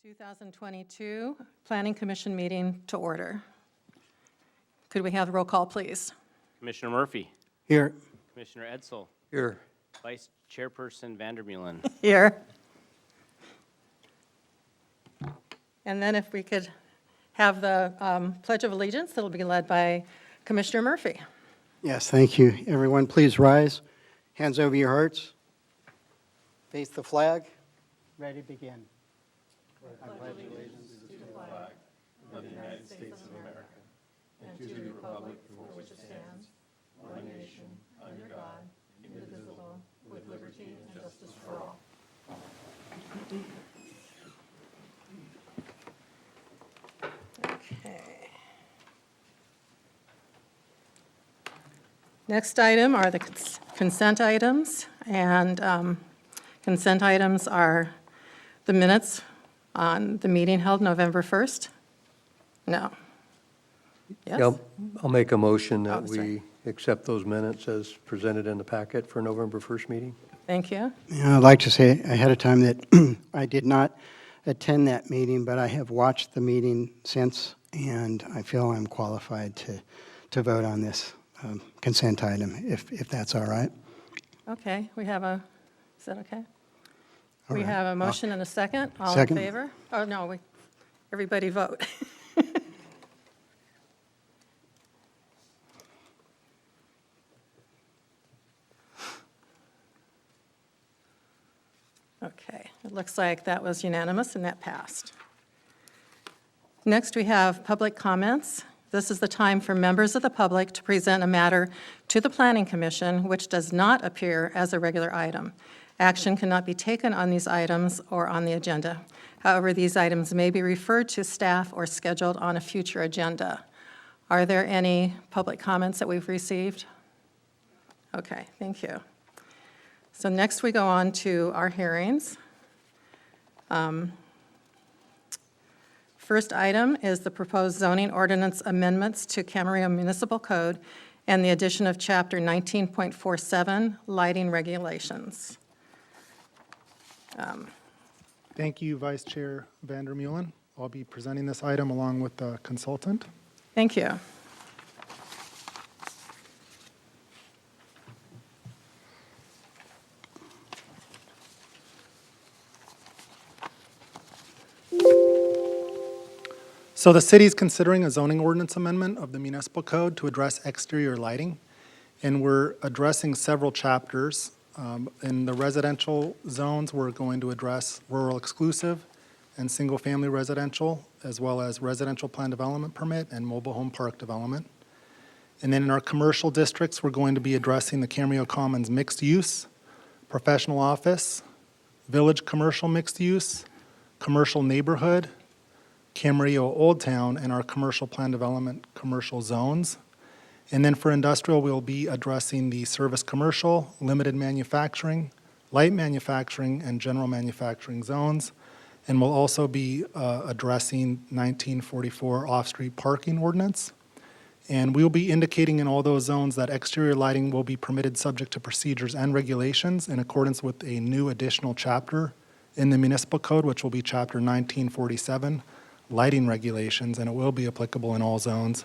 2022 Planning Commission meeting to order. Could we have roll call, please? Commissioner Murphy. Here. Commissioner Edsel. Here. Vice Chairperson Vandermeulen. Here. And then if we could have the Pledge of Allegiance, that'll be led by Commissioner Murphy. Yes, thank you. Everyone, please rise. Hands over your hearts. Face the flag. Ready to begin. I pledge allegiance to the flag of the United States of America and to the republic for which it stands, one nation, under God, indivisible, with liberty and justice for all. Okay. Next item are the consent items, and consent items are the minutes on the meeting held November 1st? No. Yes? Yep, I'll make a motion Oh, that that's right. we accept those minutes as presented in the packet for November 1st meeting. Thank you. Yeah, I'd like to say ahead of time that I did not attend that meeting, but I have watched the meeting since, and I feel I'm qualified to vote on this consent item, if that's all right. Okay, we have a, is that okay? All We right. have a motion and a second. All in Second. favor? Oh, no, everybody vote. Okay, it looks like that was unanimous and that passed. Next, we have public comments. This is the time for members of the public to present a matter to the Planning Commission which does not appear as a regular item. Action cannot be taken on these items or on the agenda. However, these items may be referred to staff or scheduled on a future agenda. Are there any public comments that we've received? Okay, thank you. So next we go on to our hearings. First item is the proposed zoning ordinance amendments to Camarillo Municipal Code and the addition of Chapter 19.47, lighting regulations. Thank you, Vice Chair Vandermeulen. I'll be presenting this item along with the consultant. Thank you. So the city is considering a zoning ordinance amendment of the municipal code to address exterior lighting, and we're addressing several chapters. In the residential zones, we're going to address rural exclusive and single-family residential, as well as residential plan development permit and mobile home park development. And then in our commercial districts, we're going to be addressing the Camarillo Commons mixed use, professional office, village commercial mixed use, commercial neighborhood, Camarillo Old Town, and our commercial plan development commercial zones. And then for industrial, we'll be addressing the service commercial, limited manufacturing, light manufacturing, and general manufacturing zones. And we'll also be addressing 1944 off-street parking ordinance. And we'll be indicating in all those zones that exterior lighting will be permitted subject to procedures and regulations in accordance with a new additional chapter in the municipal code, which will be Chapter 1947, lighting regulations, and it will be applicable in all zones,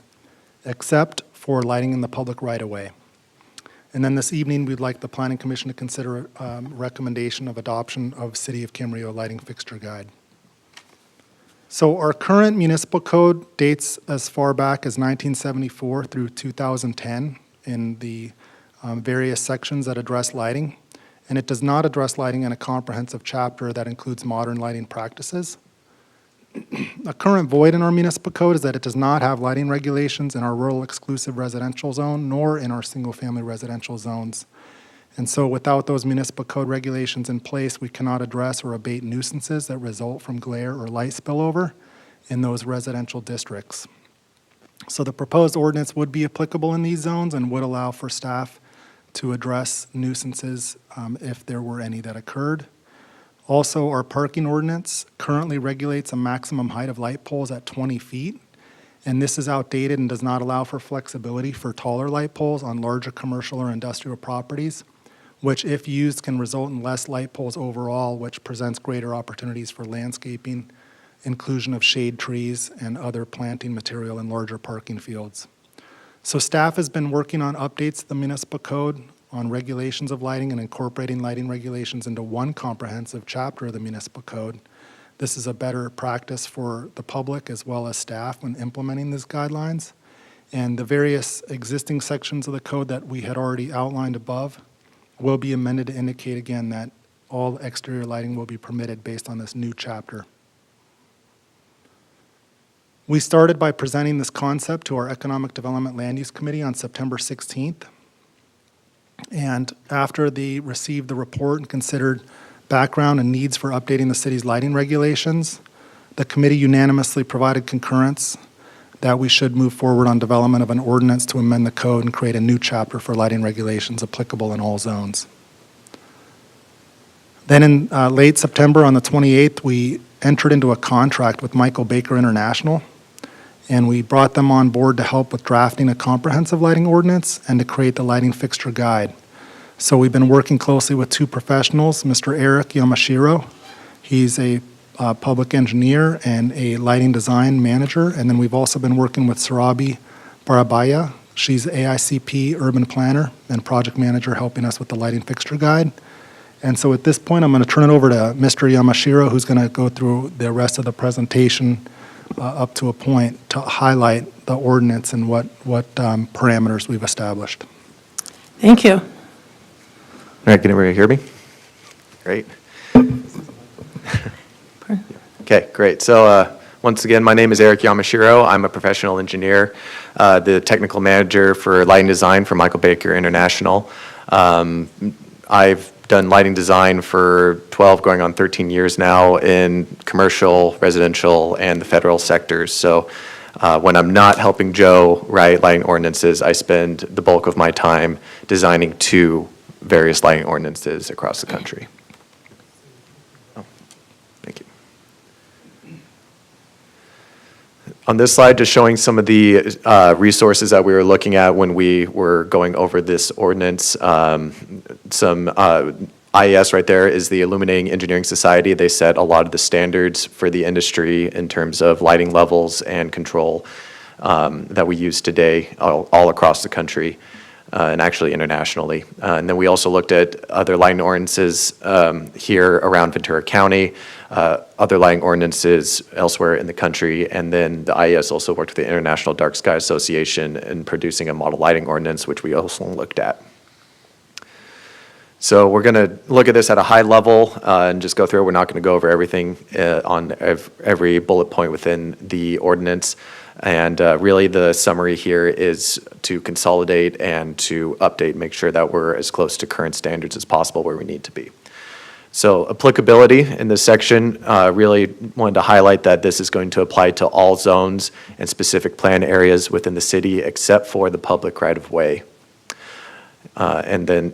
except for lighting in the public right-of-way. And then this evening, we'd like the Planning Commission to consider recommendation of adoption of City of Camarillo Lighting Fixture Guide. So our current municipal code dates as far back as 1974 through 2010 in the various sections that address lighting, and it does not address lighting in a comprehensive chapter that includes modern lighting practices. A current void in our municipal code is that it does not have lighting regulations in our rural exclusive residential zone nor in our single-family residential zones. And so without those municipal code regulations in place, we cannot address or abate nuisances that result from glare or light spillover in those residential districts. So the proposed ordinance would be applicable in these zones and would allow for staff to address nuisances if there were any that occurred. Also, our parking ordinance currently regulates a maximum height of light poles at 20 feet, and this is outdated and does not allow for flexibility for taller light poles on larger commercial or industrial properties, which, if used, can result in less light poles overall, which presents greater opportunities for landscaping inclusion of shade trees and other planting material in larger parking fields. So staff has been working on updates to the municipal code on regulations of lighting and incorporating lighting regulations into one comprehensive chapter of the municipal code. This is a better practice for the public as well as staff when implementing these guidelines. And the various existing sections of the code that we had already outlined above will be amended to indicate again that all exterior lighting will be permitted based on this new chapter. We started by presenting this concept to our Economic Development Land Use Committee on September 16th. And after they received the report and considered background and needs for updating the city's lighting regulations, the committee unanimously provided concurrence that we should move forward on development of an ordinance to amend the code and create a new chapter for lighting regulations applicable in all zones. Then in late September, on the 28th, we entered into a contract with Michael Baker International, and we brought them on board to help with drafting a comprehensive lighting ordinance and to create the lighting fixture guide. So we've been working closely with two professionals, Mr. Eric Yamashiro. He's a public engineer and a lighting design manager. And then we've also been working with Sarabi Barabaya. She's AICP urban planner and project manager helping us with the lighting fixture guide. And so at this point, I'm going to turn it over to Mr. Yamashiro, who's going to go through the rest of the presentation up to a point to highlight the ordinance and what parameters we've established. Thank you. All right, can everybody hear me? Great. Okay, great. So once again, my name is Eric Yamashiro. I'm a professional engineer, the technical manager for lighting design for Michael Baker International. I've done lighting design for 12, going on 13 years now in commercial, residential, and the federal sectors. So when I'm not helping Joe write lighting ordinances, I spend the bulk of my time designing two various lighting ordinances across the country. Oh, thank you. On this slide, just showing some of the resources that we were looking at when we were going over this ordinance. Some IES right there is the Illuminating Engineering Society. They set a lot of the standards for the industry in terms of lighting levels and control that we use today all across the country. And actually internationally. And then we also looked at other lighting ordinances here around Ventura County, other lighting ordinances elsewhere in the country, and then the IES also worked with the International Dark Sky Association in producing a model lighting ordinance, which we also looked at. So we're going to look at this at a high level and just go through it. We're not going to go over everything on every bullet point within the ordinance. And really the summary here is to consolidate and to update, make sure that we're as close to current standards as possible where we need to be. So applicability in this section, really wanted to highlight that this is going to apply to all zones and specific plan areas within the city except for the public right-of-way. And then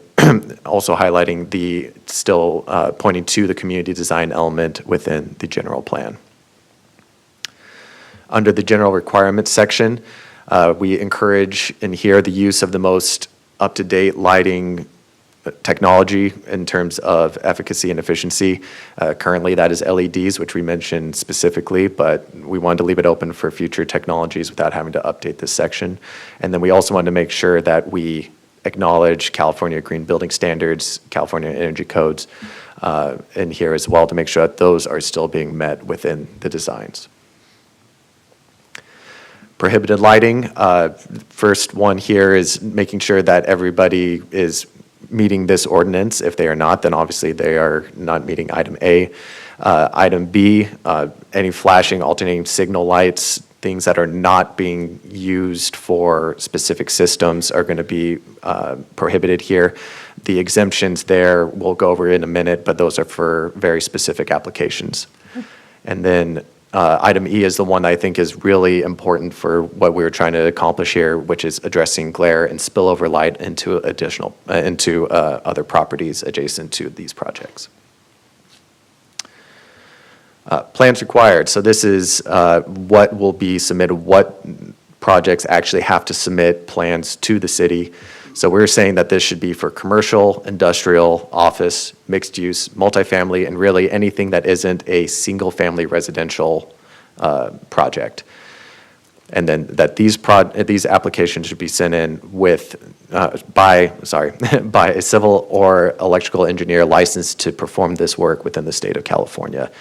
also highlighting the still pointing to the community design element within the general plan. Under the general requirements section, we encourage in here the use of the most up-to-date lighting technology in terms of efficacy and efficiency. Currently, that is LEDs, which we mentioned specifically, but we wanted to leave it open for future technologies without having to update this section. And then we also wanted to make sure that we acknowledge California Green Building Standards, California Energy Codes in here as well to make sure that those are still being met within the designs. Prohibited lighting, first one here is making sure that everybody is meeting this ordinance. If they are not, then obviously they are not meeting item A. Item B, any flashing, alternating signal lights, things that are not being used for specific systems are going to be prohibited here. The exemptions there we'll go over in a minute, but those are for very specific applications. And then item E is the one that I think is really important for what we were trying to accomplish here, which is addressing glare and spillover light into other properties adjacent to these projects. Plans required. So this is what will be submitted, what projects actually have to submit plans to the city. So we're saying that this should be for commercial, industrial, office, mixed use, multifamily, and really anything that isn't a single family residential project. And then that these applications should be sent in with, by a civil or electrical engineer licensed to perform this work within the state of California.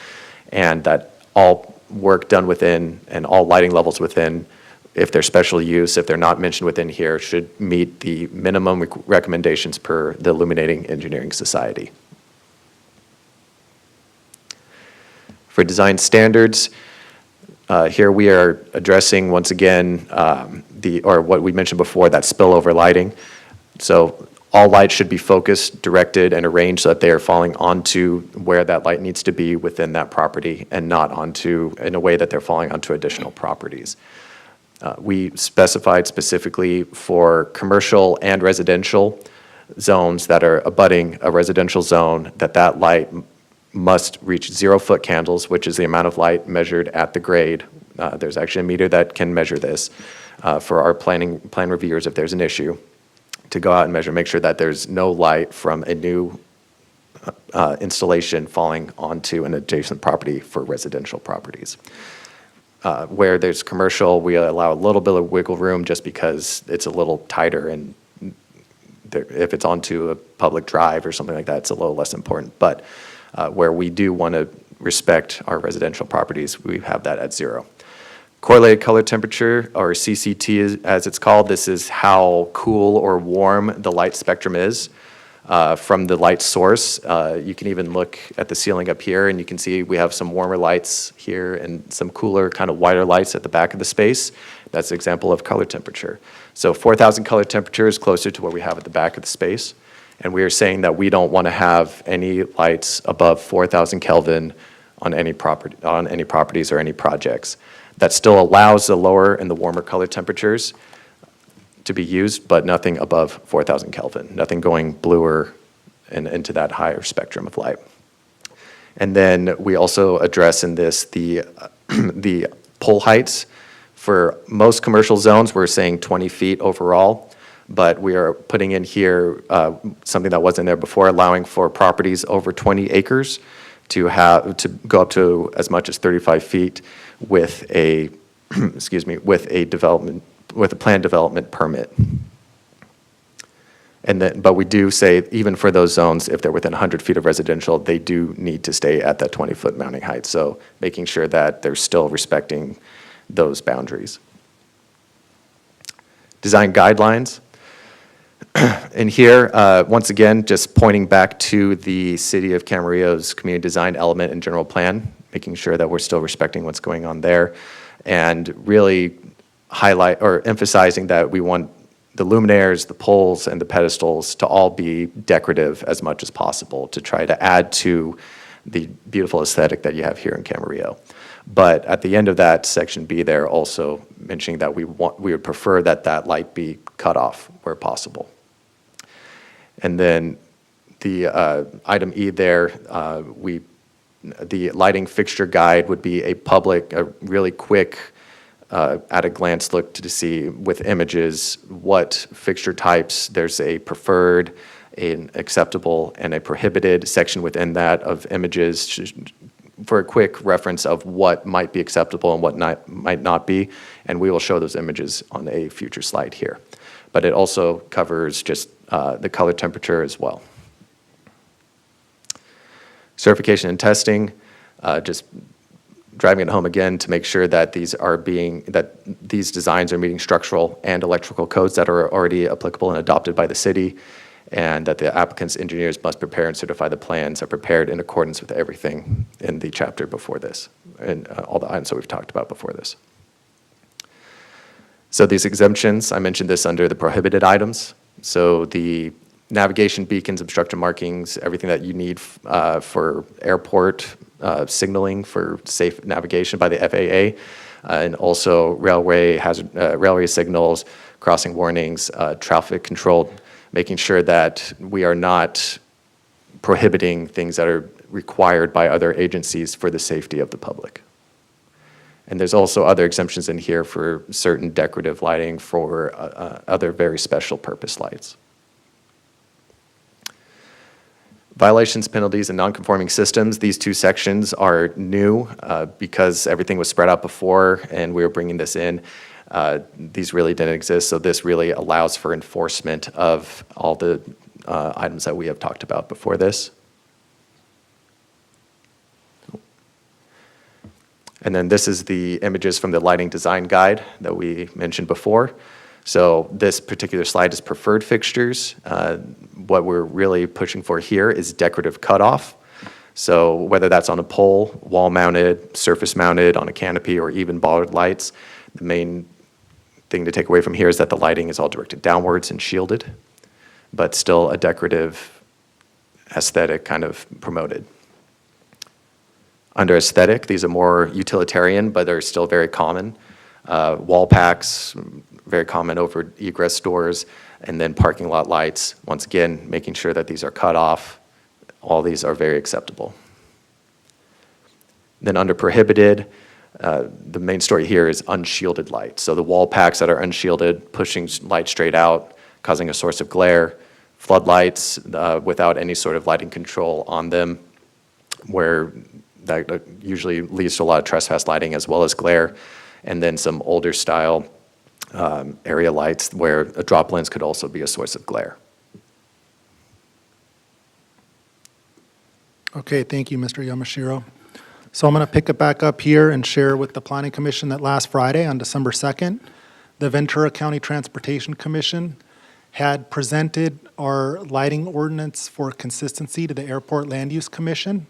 And that all work done within and all lighting levels within, if they're special use, if they're not mentioned within here, should meet the minimum recommendations per the Illuminating Engineering Society. For design standards, here we are addressing, once again, what we mentioned before, that spillover lighting. So all lights should be focused, directed, and arranged so that they are falling onto where that light needs to be within that property and not in a way that they're falling onto additional properties. We specified specifically for commercial and residential zones that are abutting a residential zone that light must reach 0-foot candles, which is the amount of light measured at the grade. There's actually a meter that can measure this for our plan reviewers if there's an issue, to go out and measure, make sure that there's no light from a new installation falling onto an adjacent property for residential properties. Where there's commercial, we allow a little bit of wiggle room just because it's a little tighter, and if it's onto a public drive or something like that, it's a little less important. But where we do want to respect our residential properties, we have that at 0. Correlated color temperature, or CCT as it's called, this is how cool or warm the light spectrum is from the light source. You can even look at the ceiling up here, and you can see we have some warmer lights here and some cooler, kind of whiter lights at the back of the space. That's an example of color temperature. So 4,000 color temperature is closer to what we have at the back of the space. And we are saying that we don't want to have any lights above 4,000 Kelvin on any properties or any projects. That still allows the lower and the warmer color temperatures to be used, but nothing above 4,000 Kelvin, nothing going bluer and into that higher spectrum of light. And then we also address in this the pole heights. For most commercial zones, we're saying 20 feet overall, but we are putting in here something that wasn't there before, allowing for properties over 20 acres to go up to as much as 35 feet with a planned development permit. But we do say, even for those zones, if they're within 100 feet of residential, they do need to stay at that 20-foot mounting height. So making sure that they're still respecting those boundaries. Design guidelines. And here, once again, just pointing back to the City of Camarillo's community design element and general plan, making sure that we're still respecting what's going on there, and really highlight or emphasizing that we want the luminaires, the poles, and the pedestals to all be decorative as much as possible to try to add to the beautiful aesthetic that you have here in Camarillo. But at the end of that, section B there, also mentioning that we would prefer that light be cut off where possible. And then the item E there, the lighting fixture guide would be a really quick at a glance look to see with images what fixture types. There's a preferred, an acceptable, and a prohibited section within that of images for a quick reference of what might be acceptable and what might not be, and we will show those images on a future slide here. But it also covers just the color temperature as well. Certification and testing, just driving it home again to make sure that these designs are meeting structural and electrical codes that are already applicable and adopted by the city, and that the applicant's engineers must prepare and certify the plans are prepared in accordance with everything in the chapter before this, and all the items that we've talked about before this. So these exemptions, I mentioned this under the prohibited items. So the navigation beacons, obstruction markings, everything that you need for airport signaling for safe navigation by the FAA, and also railway signals, crossing warnings, traffic control, making sure that we are not prohibiting things that are required by other agencies for the safety of the public. And there's also other exemptions in here for certain decorative lighting for other very special purpose lights. Violations, penalties, and nonconforming systems, these two sections are new because everything was spread out before and we were bringing this in. These really didn't exist, so this really allows for enforcement of all the items that we have talked about before this. And then this is the images from the lighting design guide that we mentioned before. So this particular slide is preferred fixtures. What we're really pushing for here is decorative cutoff. So whether that's on a pole, wall-mounted, surface-mounted, on a canopy, or even bollard lights, the main thing to take away from here is that the lighting is all directed downwards and shielded, but still a decorative aesthetic kind of promoted. Under aesthetic, these are more utilitarian, but they're still very common. Wall packs, very common over egress doors, and then parking lot lights. Once again, making sure that these are cut off. All these are very acceptable. Then under prohibited, the main story here is unshielded light. So the wall packs that are unshielded, pushing light straight out, causing a source of glare. Floodlights without any sort of lighting control on them, where that usually leads to a lot of trespass lighting as well as glare. And then some older style area lights where a drop lens could also be a source of glare. Okay, thank you, Mr. Yamashiro. So I'm going to pick it back up here and share with the Planning Commission that last Friday, on December 2nd, the Ventura County Transportation Commission had presented our lighting ordinance for consistency to the Airport Land Use Commission,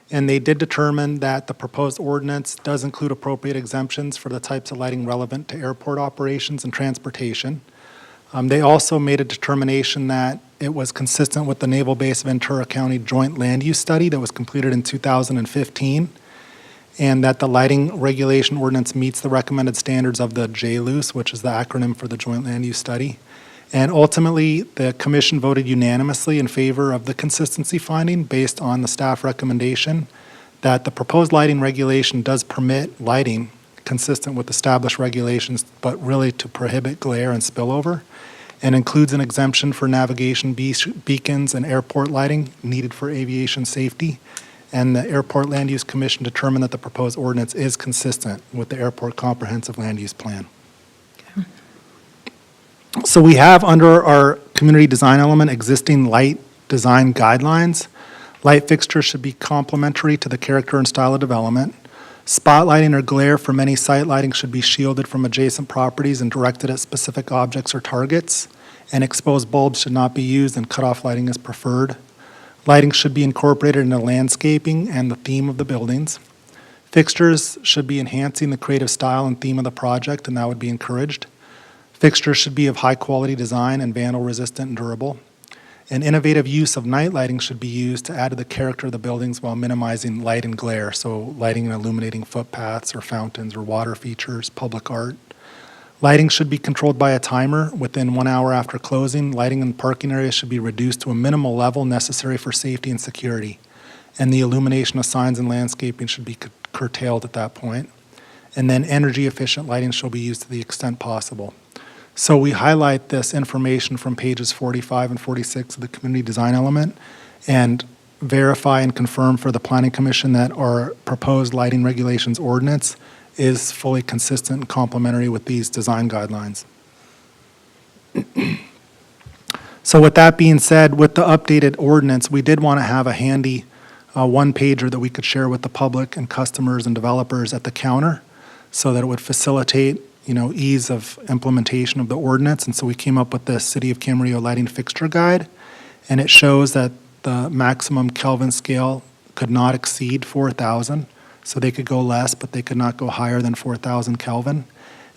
and they did determine that the proposed ordinance does include appropriate exemptions for the types of lighting relevant to airport operations and transportation. They also made a determination that it was consistent with the Naval Base Ventura County Joint Land Use Study that was completed in 2015, and that the lighting regulation ordinance meets the recommended standards of the JLUS, which is the acronym for the Joint Land Use Study. And ultimately, the commission voted unanimously in favor of the consistency finding based on the staff recommendation that the proposed lighting regulation does permit lighting consistent with established regulations, but really to prohibit glare and spillover, and includes an exemption for navigation beacons and airport lighting needed for aviation safety. And the Airport Land Use Commission determined that the proposed ordinance is consistent with the Airport Comprehensive Land Use Plan. So we have under our community design element existing light design guidelines. Light fixtures should be complementary to the character and style of development. Spotlighting or glare from any site lighting should be shielded from adjacent properties and directed at specific objects or targets. And exposed bulbs should not be used, and cutoff lighting is preferred. Lighting should be incorporated into landscaping and the theme of the buildings. Fixtures should be enhancing the creative style and theme of the project, and that would be encouraged. Fixtures should be of high-quality design and vandal-resistant and durable. An innovative use of night lighting should be used to add to the character of the buildings while minimizing light and glare, so lighting and illuminating footpaths or fountains or water features, public art. Lighting should be controlled by a timer within 1 hour after closing. Lighting in parking areas should be reduced to a minimal level necessary for safety and security. And the illumination of signs and landscaping should be curtailed at that point. And then energy-efficient lighting shall be used to the extent possible. So we highlight this information from pages 45 and 46 of the community design element and verify and confirm for the Planning Commission that our proposed lighting regulations ordinance is fully consistent and complementary with these design guidelines. So with that being said, with the updated ordinance, we did want to have a handy one-pager that we could share with the public and customers and developers at the counter so that it would facilitate ease of implementation of the ordinance. And so we came up with the City of Camarillo Lighting Fixture Guide, and it shows that the maximum Kelvin scale could not exceed 4,000. So they could go less, but they could not go higher than 4,000 Kelvin.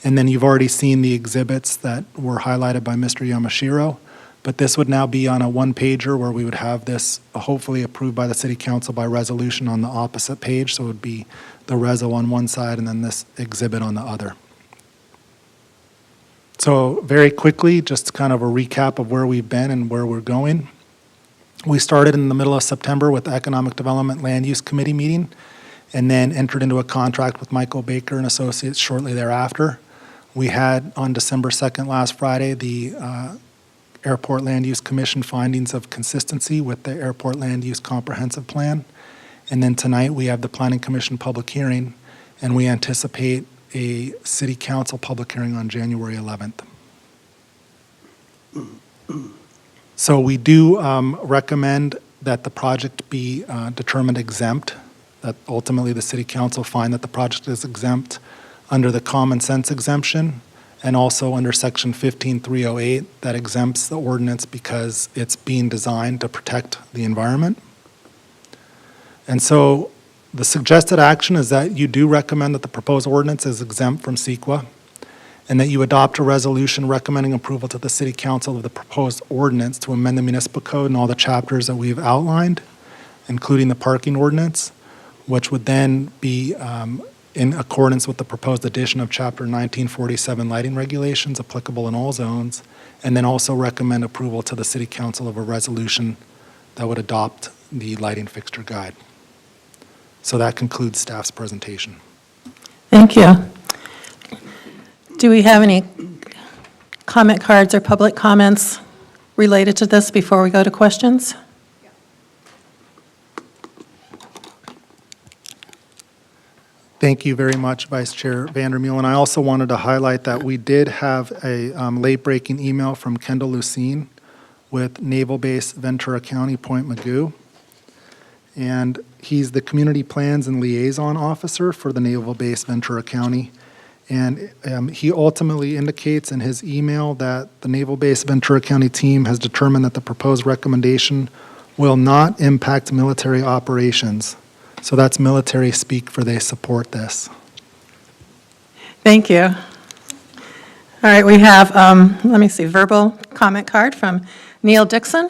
And then you've already seen the exhibits that were highlighted by Mr. Yamashiro, but this would now be on a one-pager where we would have this hopefully approved by the City Council by resolution on the opposite page. So it would be the reso on one side and then this exhibit on the other. So very quickly, just kind of a recap of where we've been and where we're going. We started in the middle of September with the Economic Development Land Use Committee meeting, and then entered into a contract with Michael Baker and Associates shortly thereafter. We had, on December 2nd, last Friday, the Airport Land Use Commission findings of consistency with the Airport Land Use Comprehensive Plan. And then tonight, we have the Planning Commission public hearing, and we anticipate a City Council public hearing on January 11th. So we do recommend that the project be determined exempt, that ultimately the City Council find that the project is exempt under the common sense exemption, and also under Section 15308 that exempts the ordinance because it's being designed to protect the environment. And so the suggested action is that you do recommend that the proposed ordinance is exempt from CEQA, and that you adopt a resolution recommending approval to the City Council of the proposed ordinance to amend the municipal code and all the chapters that we've outlined, including the parking ordinance, which would then be in accordance with the proposed addition of Chapter 1947 lighting regulations applicable in all zones, and then also recommend approval to the City Council of a resolution that would adopt the lighting fixture guide. So that concludes staff's presentation. Thank you. Do we have any comment cards or public comments related to this before we go to questions? Thank you very much, Vice Chair Vandermeulen. I also wanted to highlight that we did have a late-breaking email from Kendall Lucene with Naval Base Ventura County, Point Mugu. And he's the Community Plans and Liaison Officer for the Naval Base Ventura County. And he ultimately indicates in his email that the Naval Base Ventura County team has determined that the proposed recommendation will not impact military operations. So that's military speak for they support this. Thank you. All right, we have, let me see, verbal comment card from Neil Dixon.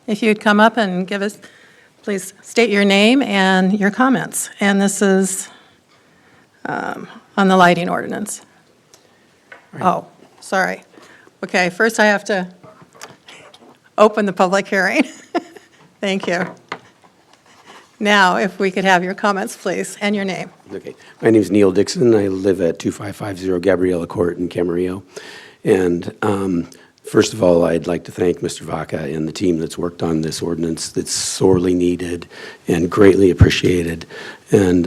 If you'd come up and give us, please state your name and your comments. And this is on the lighting ordinance. Oh, sorry. Okay, first I have to open the public hearing. Thank you. Now, if we could have your comments, please, and your name. Okay. My name is Neil Dixon. I live at 2550 Gabriella Court in Camarillo. And first of all, I'd like to thank Mr. Vaca and the team that's worked on this ordinance that's sorely needed and greatly appreciated and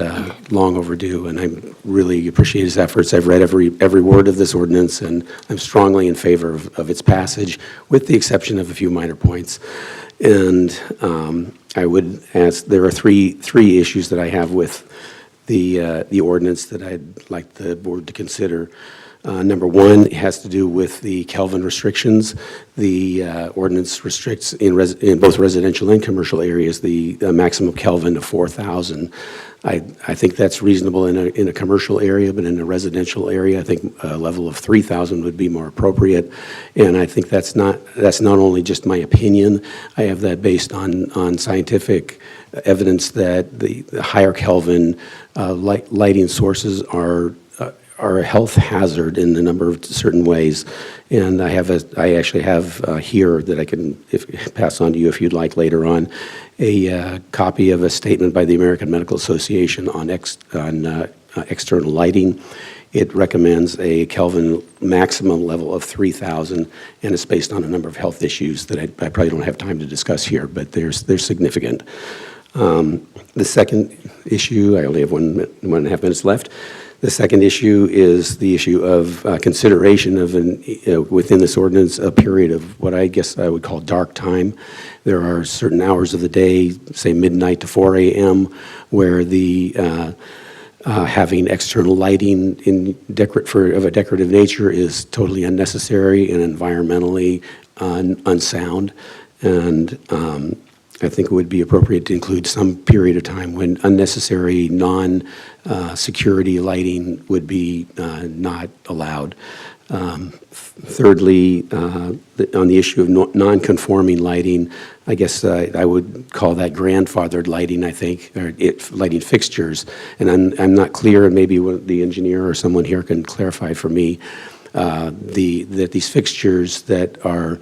long overdue. And I really appreciate his efforts. I've read every word of this ordinance, and I'm strongly in favor of its passage, with the exception of a few minor points. And I would ask, there are three issues that I have with the ordinance that I'd like the board to consider. Number one has to do with the Kelvin restrictions. The ordinance restricts in both residential and commercial areas the maximum Kelvin of 4,000. I think that's reasonable in a commercial area, but in a residential area, I think a level of 3,000 would be more appropriate. And I think that's not only just my opinion. I have that based on scientific evidence that the higher Kelvin lighting sources are a health hazard in a number of certain ways. And I actually have here that I can pass on to you if you'd like later on, a copy of a statement by the American Medical Association on external lighting. It recommends a Kelvin maximum level of 3,000, and it's based on a number of health issues that I probably don't have time to discuss here, but they're significant. The second issue, I only have 1.5 minutes left. The second issue is the issue of consideration of, within this ordinance, a period of what I guess I would call dark time. There are certain hours of the day, say midnight to 4 a.m., where the having external lighting of a decorative nature is totally unnecessary and environmentally unsound. And I think it would be appropriate to include some period of time when unnecessary non-security lighting would be not allowed. Thirdly, on the issue of non-conforming lighting, I guess I would call that grandfathered lighting, I think, or lighting fixtures. And I'm not clear, and maybe the engineer or someone here can clarify for me, that these fixtures that are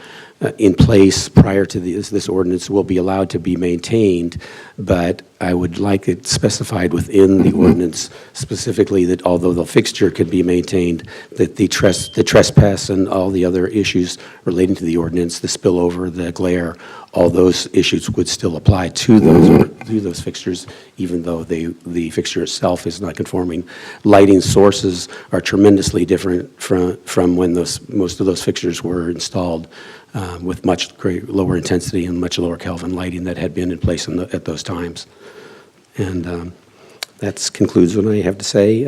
in place prior to this ordinance will be allowed to be maintained, but I would like it specified within the ordinance specifically that although the fixture could be maintained, that the trespass and all the other issues relating to the ordinance, the spillover, the glare, all those issues would still apply to those fixtures, even though the fixture itself is not conforming. Lighting sources are tremendously different from when most of those fixtures were installed, with much lower intensity and much lower Kelvin lighting that had been in place at those times. And that concludes what I have to say.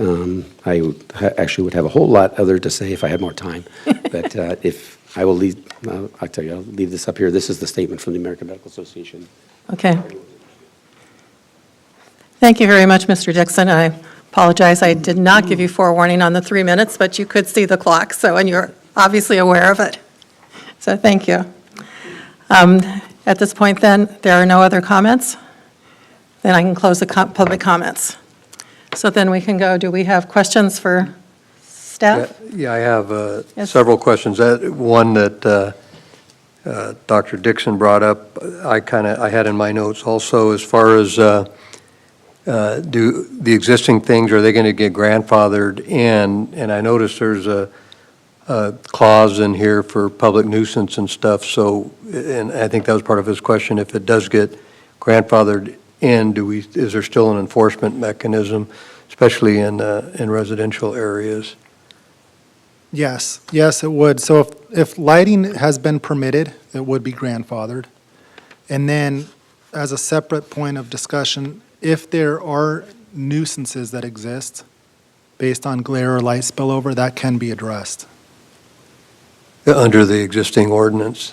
Actually would have a whole lot other to say if I had more time, but if I will leave, I'll tell you, I'll leave this up here. This is the statement from the American Medical Association. Okay. Thank you very much, Mr. Dixon. I apologize, I did not give you forewarning on the 3 minutes, but you could see the clock, and you're obviously aware of it. So thank you. At this point, then, there are no other comments? Then I can close the public comments. So then we can go, do we have questions for staff? Yeah, I have Yes. several questions. One that Dr. Dixon brought up, I had in my notes also, as far as do the existing things, are they going to get grandfathered in? And I noticed there's a clause in here for public nuisance and stuff, so, and I think that was part of his question, if it does get grandfathered in, is there still an enforcement mechanism, especially in residential areas? Yes, yes, it would. So if lighting has been permitted, it would be grandfathered. And then, as a separate point of discussion, if there are nuisances that exist based on glare or light spillover, that can be addressed Under the existing ordinance?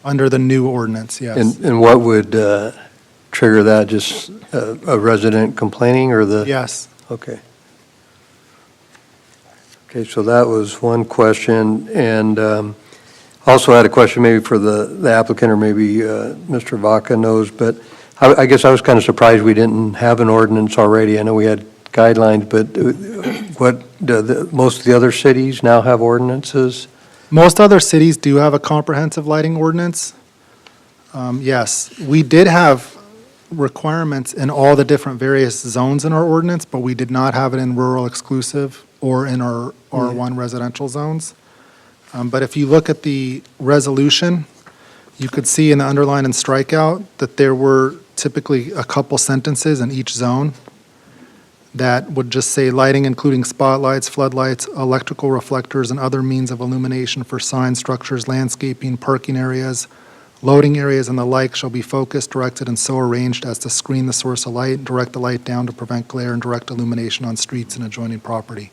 under the new ordinance, yes. And what would trigger that, just a resident complaining, or the? Yes. Okay. Okay, so that was one question, and also had a question maybe for the applicant, or maybe Mr. Vaca knows, but I guess I was kind of surprised we didn't have an ordinance already. I know we had guidelines, but most of the other cities now have ordinances? Most other cities do have a comprehensive lighting ordinance. Yes, we did have requirements in all the different various zones in our ordinance, but we did not have it in rural exclusive or in our R1 residential zones. But if you look at the resolution, you could see in the underline and strikeout that there were typically a couple sentences in each zone that would just say lighting including spotlights, floodlights, electrical reflectors, and other means of illumination for signs, structures, landscaping, parking areas, loading areas, and the like shall be focused, directed, and so arranged as to screen the source of light, direct the light down to prevent glare, and direct illumination on streets and adjoining property.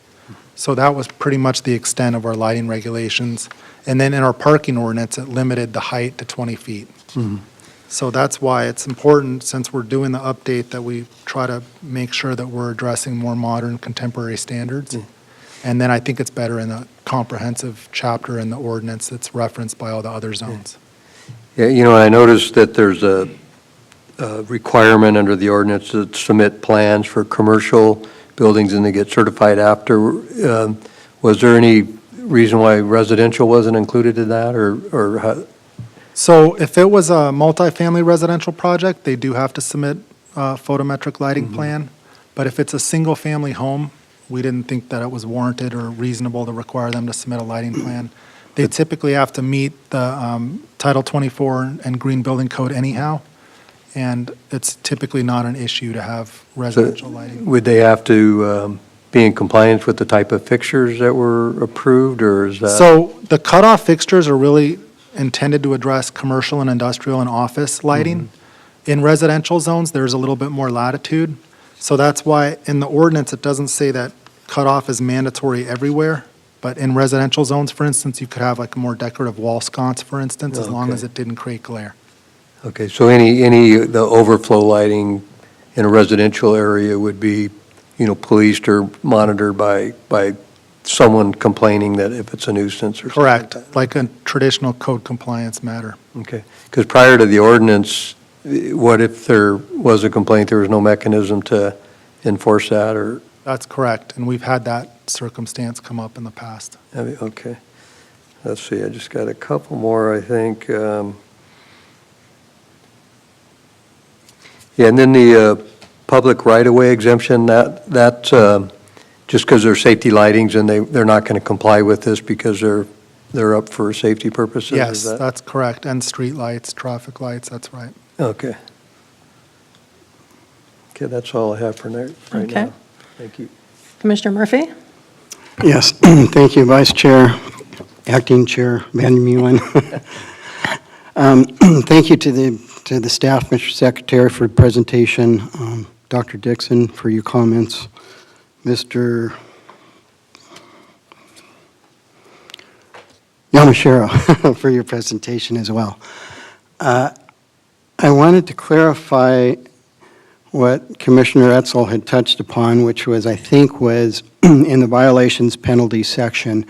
So that was pretty much the extent of our lighting regulations. And then in our parking ordinance, it limited the height to 20 feet. So that's why it's important, since we're doing the update, that we try to make sure that we're addressing more modern, contemporary standards. And then I think it's better in the comprehensive chapter in the ordinance that's referenced by all the other zones. Yeah, I noticed that there's a requirement under the ordinance to submit plans for commercial buildings and they get certified after. Was there any reason why residential wasn't included in that, or how? So if it was a multifamily residential project, they do have to submit a photometric lighting plan. But if it's a single-family home, we didn't think that it was warranted or reasonable to require them to submit a lighting plan. They typically have to meet the Title 24 and Green Building Code anyhow, and it's typically not an issue to have residential lighting. Would they have to be in compliance with the type of fixtures that were approved, or is that? So the cutoff fixtures are really intended to address commercial and industrial and office lighting. In residential zones, there's a little bit more latitude. So that's why in the ordinance, it doesn't say that cutoff is mandatory everywhere. But in residential zones, for instance, you could have like a more decorative wall sconce, for instance, as long as it didn't create glare. Okay, so the overflow lighting in a residential area would be, policed or monitored by someone complaining that if it's a nuisance or something like that? Correct, like a traditional code compliance matter. Okay, because prior to the ordinance, what if there was a complaint, there was no mechanism to enforce that, or? That's correct, and we've had that circumstance come up in the past. Okay. let's see, I just got a couple more, I think. Yeah, and then the public right-of-way exemption, that's just because they're safety lightings and they're not going to comply with this because they're up for safety purposes? Yes, Is that- that's correct, and street lights, traffic lights, that's right. Okay. Okay, that's all I have for right Okay. now. Thank you. Commissioner Murphy? Yes, thank you, Vice Chair, Acting Chair Vandermeulen. Thank you to the staff, Mr. Secretary, for the presentation, Dr. Dixon for your comments, Mr. Yamashiro for your presentation as well. I wanted to clarify what Commissioner Etzel had touched upon, which was, I think, was in the violations penalty section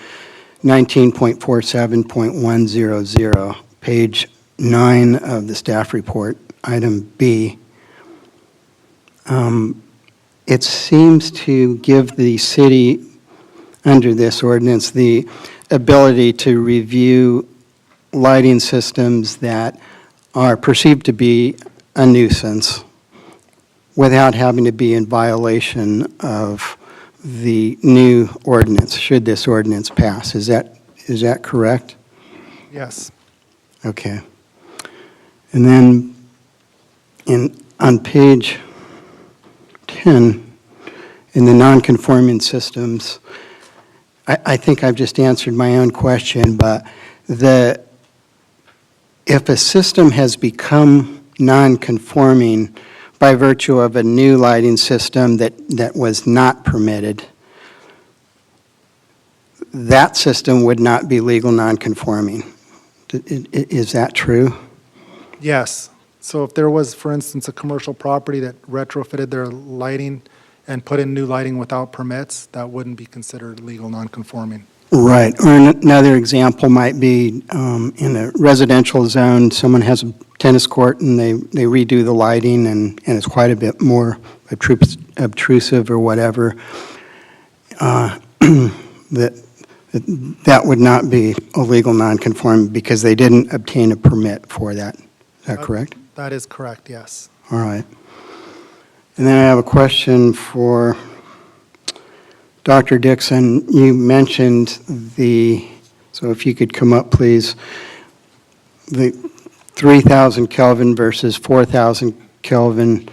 19.47.100, page 9 of the staff report, item B. It seems to give the city, under this ordinance, the ability to review lighting systems that are perceived to be a nuisance without having to be in violation of the new ordinance, should this ordinance pass. Is that correct? Yes. Okay. And then on page 10, in the non-conforming systems, I think I've just answered my own question, but if a system has become non-conforming by virtue of a new lighting system that was not permitted, that system would not be legal non-conforming. Is that true? Yes. So if there was, for instance, a commercial property that retrofitted their lighting and put in new lighting without permits, that wouldn't be considered legal nonconforming. Right. Or another example might be in a residential zone, someone has a tennis court and they redo the lighting and it's quite a bit more obtrusive or whatever. That would not be a legal nonconforming because they didn't obtain a permit for that. Is that correct? That is correct, yes. All right. And then I have a question for Dr. Dixon. You mentioned so if you could come up, please, the 3,000 Kelvin versus 4,000 Kelvin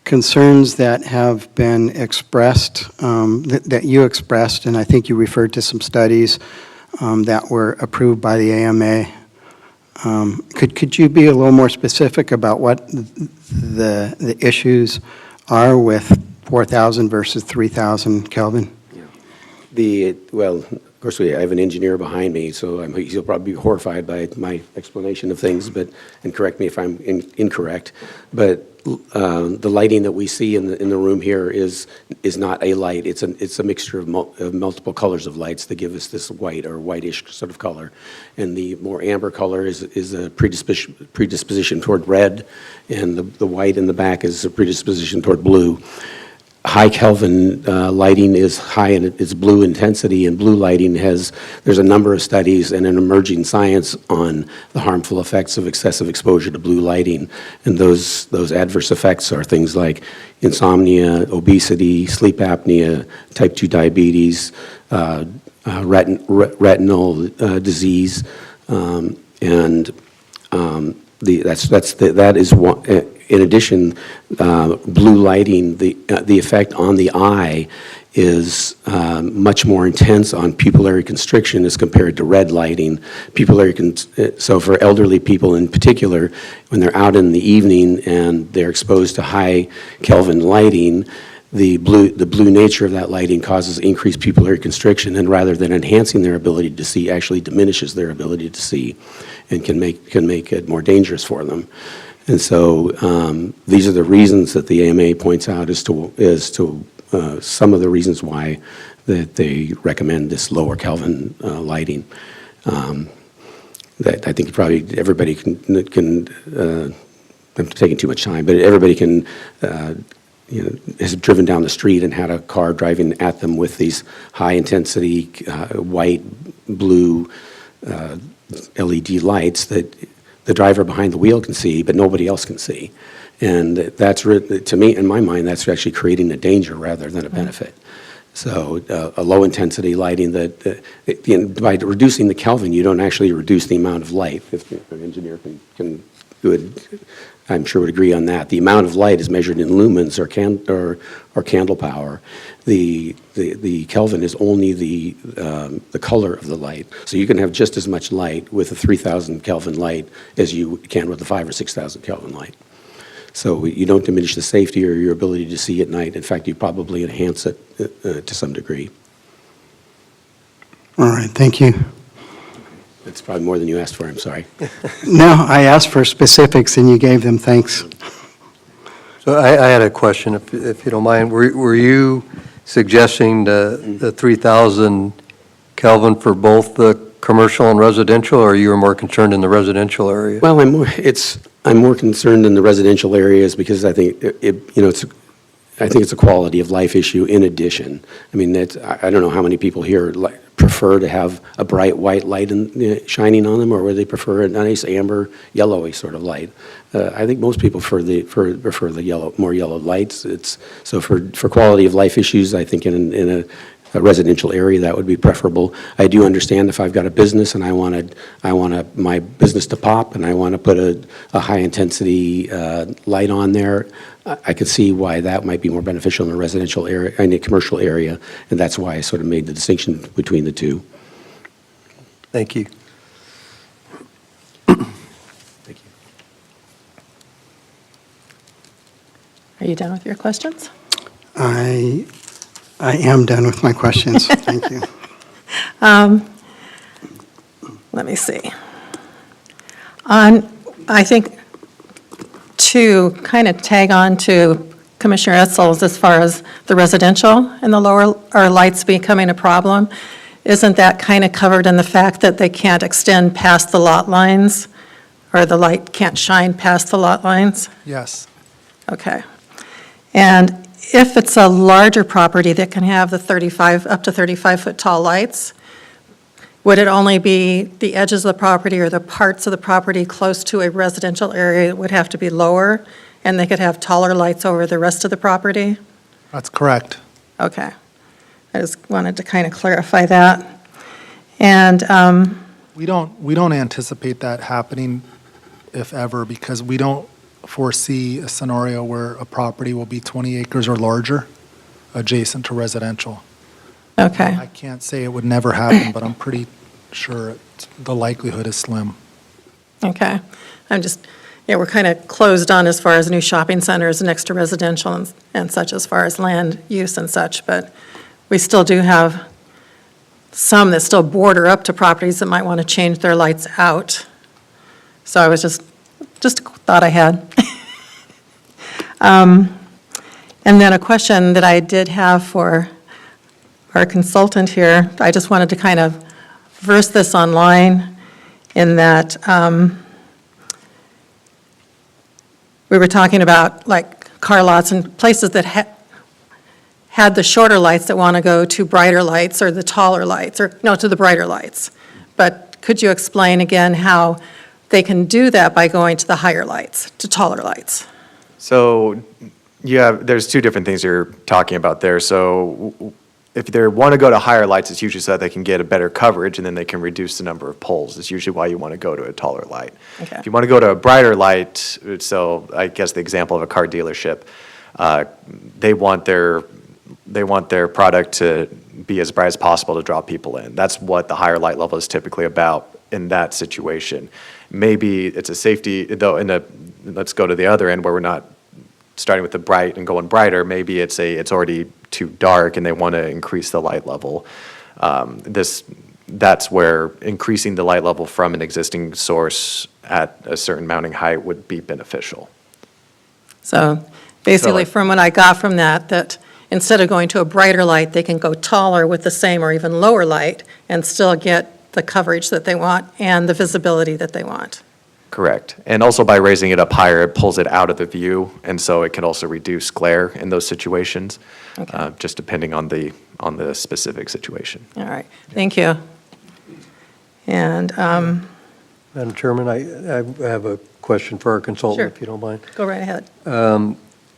concerns that have been expressed, that you expressed, and I think you referred to some studies that were approved by the AMA. Could you be a little more specific about what the issues are with 4,000 versus 3,000 Kelvin? Well, of course, I have an engineer behind me, so he'll probably be horrified by my explanation of things, and correct me if I'm incorrect. But the lighting that we see in the room here is not a light. It's a mixture of multiple colors of lights that give us this white or whitish sort of color. And the more amber color is a predisposition toward red, and the white in the back is a predisposition toward blue. High Kelvin lighting is high in its blue intensity, and blue lighting there's a number of studies and an emerging science on the harmful effects of excessive exposure to blue lighting. And those adverse effects are things like insomnia, obesity, sleep apnea, type 2 diabetes, retinal disease, and that is one. In addition, blue lighting, the effect on the eye is much more intense on pupillary constriction as compared to red lighting. So for elderly people in particular, when they're out in the evening and they're exposed to high Kelvin lighting, the blue nature of that lighting causes increased pupillary constriction, and rather than enhancing their ability to see, actually diminishes their ability to see, and can make it more dangerous for them. And so these are the reasons that the AMA points out as to some of the reasons why that they recommend this lower Kelvin lighting. That I think probably everybody can I'm taking too much time, but everybody can has driven down the street and had a car driving at them with these high intensity white, blue, LED lights that the driver behind the wheel can see, but nobody else can see. And that's, to me, in my mind, that's actually creating a danger rather than a benefit. So a low-intensity lighting by reducing the Kelvin, you don't actually reduce the amount of light. If an engineer I'm sure would agree on that. The amount of light is measured in lumens or candle power. The Kelvin is only the color of the light. So you can have just as much light with a 3,000 Kelvin light as you can with a 5,000 or 6,000 Kelvin light. So you don't diminish the safety or your ability to see at night. In fact, you probably enhance it to some degree. All right, thank you. That's probably more than you asked for, I'm sorry. No, I asked for specifics and you gave them, thanks. So I had a question, if you don't mind. Were you suggesting the 3,000 Kelvin for both the commercial and residential, or you were more concerned in the residential area? Well, I'm more concerned in the residential areas because I think it's a quality of life issue in addition. I mean, I don't know how many people here prefer to have a bright white light shining on them, or whether they prefer a nice amber, yellowy sort of light. I think most people prefer the more yellow lights. So for quality of life issues, I think in a residential area, that would be preferable. I do understand if I've got a business and I want my business to pop and I want to put a high intensity light on there, I could see why that might be more beneficial in a residential area, in a commercial area, and that's why I sort of made the distinction between the two. Thank you. Thank you. Are you done with your questions? I am done with my questions. Thank you. Let me see. I think to kind of tag on to Commissioner Etzel's as far as the residential and the lower or lights becoming a problem, isn't that kind of covered in the fact that they can't extend past the lot lines, or the light can't shine past the lot lines? Yes. Okay. And if it's a larger property that can have the up to 35-foot tall lights, would it only be the edges of the property or the parts of the property close to a residential area that would have to be lower, and they could have taller lights over the rest of the property? That's correct. Okay. I just wanted to kind of clarify that. And, We don't anticipate that happening, if ever, because we don't foresee a scenario where a property will be 20 acres or larger adjacent to residential. okay. I can't say it would never happen, but I'm pretty sure the likelihood is slim. Okay. We're kind of closed on as far as new shopping centers next to residential and such, as far as land use and such, but we still do have some that still border up to properties that might want to change their lights out. So I was just a thought I had. And then a question that I did have for our consultant here, I just wanted to kind of verse this online in that we were talking about like car lots and places that had the shorter lights that want to go to brighter lights or the taller lights, or no, to the brighter lights. But could you explain again how they can do that by going to the higher lights, to taller lights? So there's two different things you're talking about there. So if they want to go to higher lights, it's usually so that they can get a better coverage and then they can reduce the number of poles. It's usually why you want to go to a taller light. Okay. If you want to go to a brighter light, so I guess the example of a car dealership, they want their product to be as bright as possible to draw people in. That's what the higher light level is typically about in that situation. Maybe it's a safety, though. Let's go to the other end where we're not starting with the bright and going brighter. Maybe it's already too dark and they want to increase the light level. That's where increasing the light level from an existing source at a certain mounting height would be beneficial. So basically, from what I got from that instead of going to a brighter light, they can go taller with the same or even lower light and still get the coverage that they want and the visibility that they want. Correct. And also by raising it up higher, it pulls it out of the view, and so it can also reduce glare in those situations, just depending on the specific situation. All right, thank you. And Madam Chairman, I have a question for our Sure. consultant, if you don't mind. go right ahead.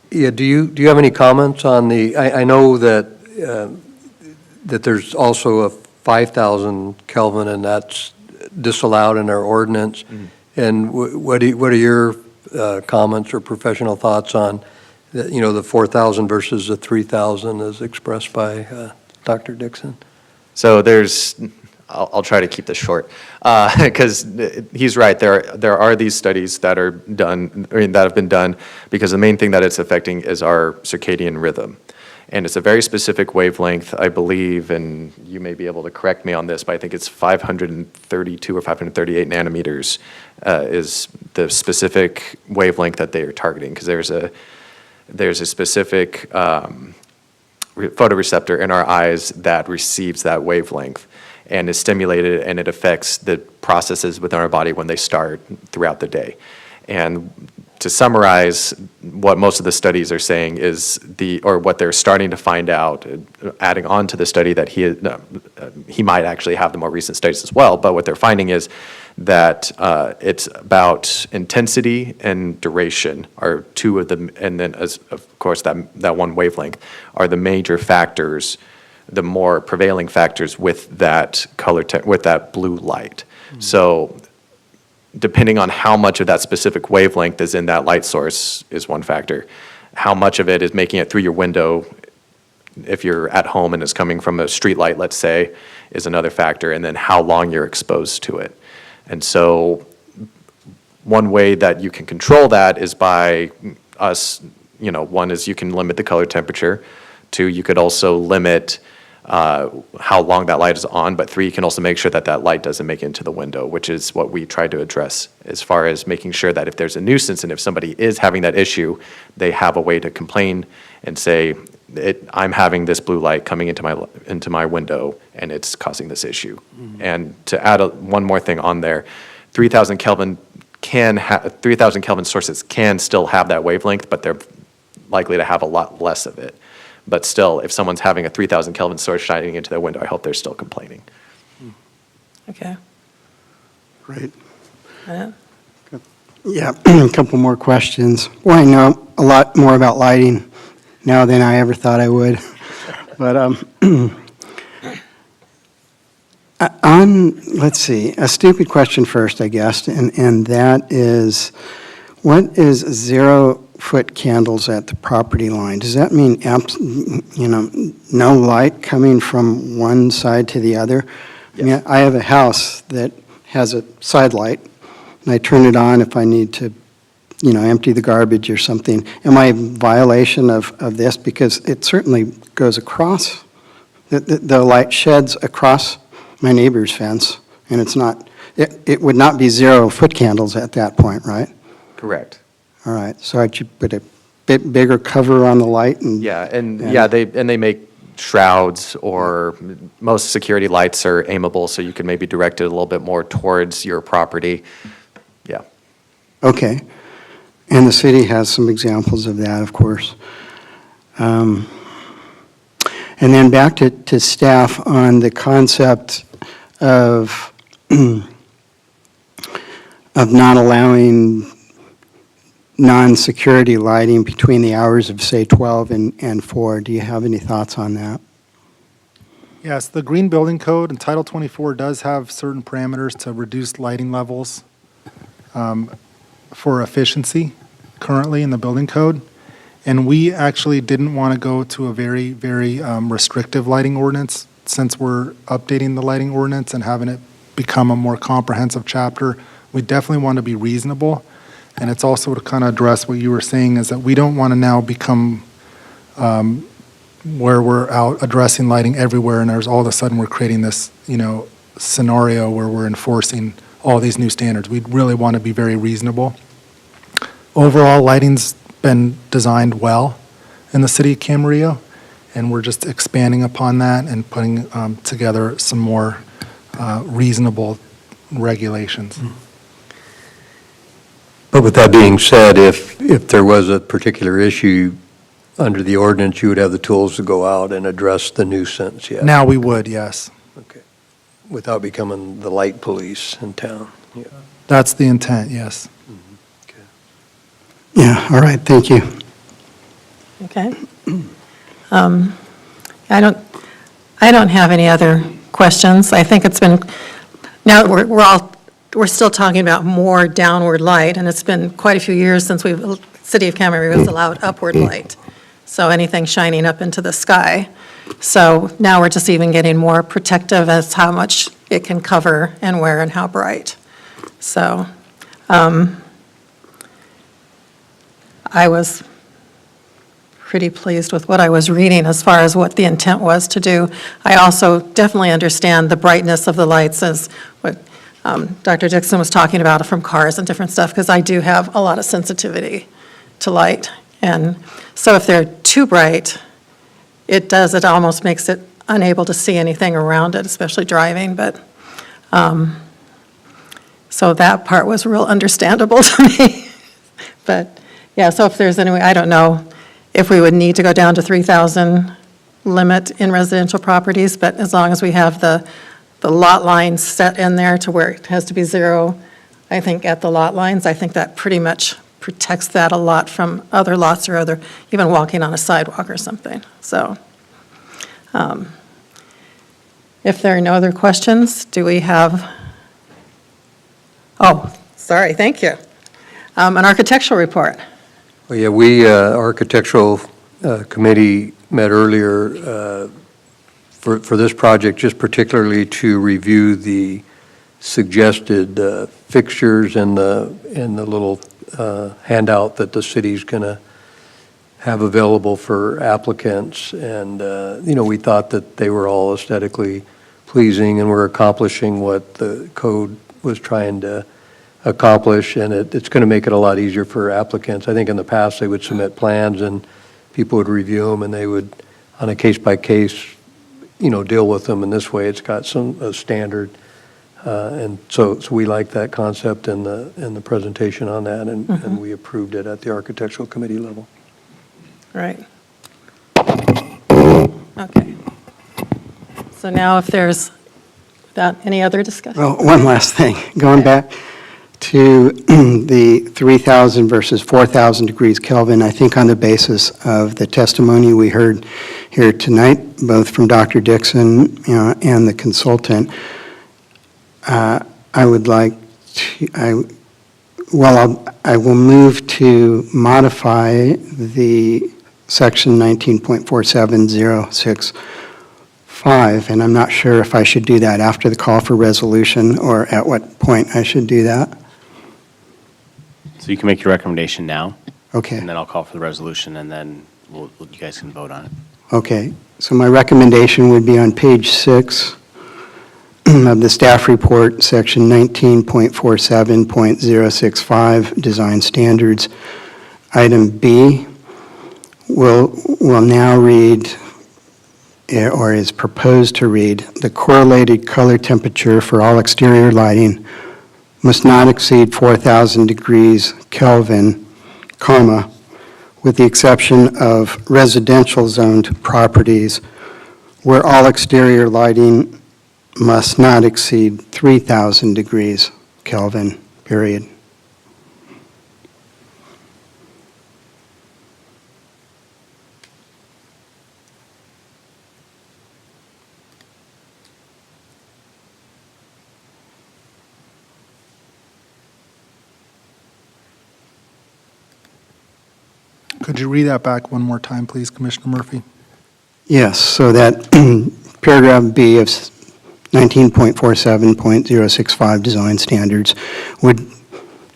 Yeah, do you have any comments on I know that, that there's also a 5,000 Kelvin, and that's disallowed in our ordinance. And what are your comments or professional thoughts on, the 4,000 versus the 3,000 as expressed by Dr. Dixon? So I'll try to keep this short, because he's right. There are these studies that are done, that have been done, because the main thing that it's affecting is our circadian rhythm. And it's a very specific wavelength, I believe, and you may be able to correct me on this, but I think it's 532 or 538 nanometers is the specific wavelength that they are targeting, because there's a specific photoreceptor in our eyes that receives that wavelength and is stimulated, and it affects the processes within our body when they start throughout the day. And to summarize, what most of the studies are saying is or what they're starting to find out, adding on to the study that he might actually have the more recent studies as well, but what they're finding is that it's about intensity and duration are two of them, and then of course that one wavelength are the major factors, the more prevailing factors with that with that blue light. So depending on how much of that specific wavelength is in that light source is one factor. How much of it is making it through your window, if you're at home and it's coming from a street light, let's say, is another factor, and then how long you're exposed to it. And so one way that you can control that is by one is you can limit the color temperature. Two, you could also limit how long that light is on, but three, you can also make sure that that light doesn't make it into the window, which is what we try to address as far as making sure that if there's a nuisance and if somebody is having that issue, they have a way to complain and say, I'm having this blue light coming into my window and it's causing this issue. And to add one more thing on there, 3,000 Kelvin 3,000 Kelvin sources can still have that wavelength, but they're likely to have a lot less of it. But still, if someone's having a 3,000 Kelvin source shining into their window, I hope they're still complaining. Okay. Great. Yeah. Yeah, a couple more questions. Well, I know a lot more about lighting now than I ever thought I would. But let's see, a stupid question first, I guess, and that is, what is 0-foot candles at the property line? Does that mean, no light coming from one side to the other? Yes. I mean, I have a house that has a side light, and I turn it on if I need to, empty the garbage or something. Am I in violation of this? Because it certainly goes across, the light sheds across my neighbor's fence, and it would not be 0-foot candles at that point, right? Correct. All right, so I should put a bit bigger cover on the light and... Yeah, they make shrouds, or most security lights are aimable, so you can maybe direct it a little bit more towards your property. Yeah. Okay. And the city has some examples of that, of course. And then back to staff on the concept of not allowing non-security lighting between the hours of, say, 12 and 4. Do you have any thoughts on that? Yes, the Green Building Code and Title 24 does have certain parameters to reduce lighting levels for efficiency currently in the building code. And we actually didn't want to go to a very, very restrictive lighting ordinance, since we're updating the lighting ordinance and having it become a more comprehensive chapter. We definitely want to be reasonable. And it's also to kind of address what you were saying, is that we don't want to now become where we're out addressing lighting everywhere, and there's all of a sudden we're creating this, scenario where we're enforcing all these new standards. We really want to be very reasonable. Overall, lighting's been designed well in the city of Camarillo, and we're just expanding upon that and putting together some more reasonable regulations. But with that being said, if there was a particular issue under the ordinance, you would have the tools to go out and address the nuisance, yes? Now we would, yes. Okay. without becoming the light police in town. Yeah. That's the intent, yes. Yeah, all right, thank you. Okay. I don't have any other questions. I think it's been, now that we're still talking about more downward light, and it's been quite a few years since City of Camarillo has allowed upward light. So anything shining up into the sky. So now we're just even getting more protective as how much it can cover and where and how bright. So, I was pretty pleased with what I was reading as far as what the intent was to do. I also definitely understand the brightness of the lights as what Dr. Dixon was talking about from cars and different stuff, because I do have a lot of sensitivity to light. And so if they're too bright, it almost makes it unable to see anything around it, especially driving, but, so that part was real understandable to me. But, yeah, so if there's any way, I don't know if we would need to go down to 3,000 limit in residential properties, but as long as we have the lot lines set in there to where it has to be 0, I think at the lot lines, I think that pretty much protects that a lot from other lots or even walking on a sidewalk or something. So, if there are no other questions, do we have, oh, sorry, thank you. An architectural report. Well, yeah, we, Architectural Committee met earlier for this project, just particularly to review the suggested fixtures and the little handout that the city's going to have available for applicants. And, we thought that they were all aesthetically pleasing and were accomplishing what the code was trying to accomplish, and it's going to make it a lot easier for applicants. I think in the past, they would submit plans and people would review them and they would, on a case-by-case, deal with them. And this way, it's got a standard. And so we like that concept and the presentation on that, and we approved it at the Architectural Committee level. Right. Okay. So now if there's, without any other discussion? Well, one last thing, going back to the 3,000 versus 4,000 degrees Kelvin, I think on the basis of the testimony we heard here tonight, both from Dr. Dixon and the consultant, I would like to, I will move to modify the section 19.47065, and I'm not sure if I should do that after the call for resolution or at what point I should do that. So you can make your recommendation now, Okay. and then I'll call for the resolution, and then you guys can vote on it. Okay, so my recommendation would be on page 6 of the staff report, section 19.47.065, design standards. Item B will now read, or is proposed to read, the correlated color temperature for all exterior lighting must not exceed 4,000 degrees Kelvin, comma, with the exception of residential zoned properties where all exterior lighting must not exceed 3,000 degrees Kelvin, period. Could you read that back one more time, please, Commissioner Murphy? Yes, so that paragraph B of 19.47.065 design standards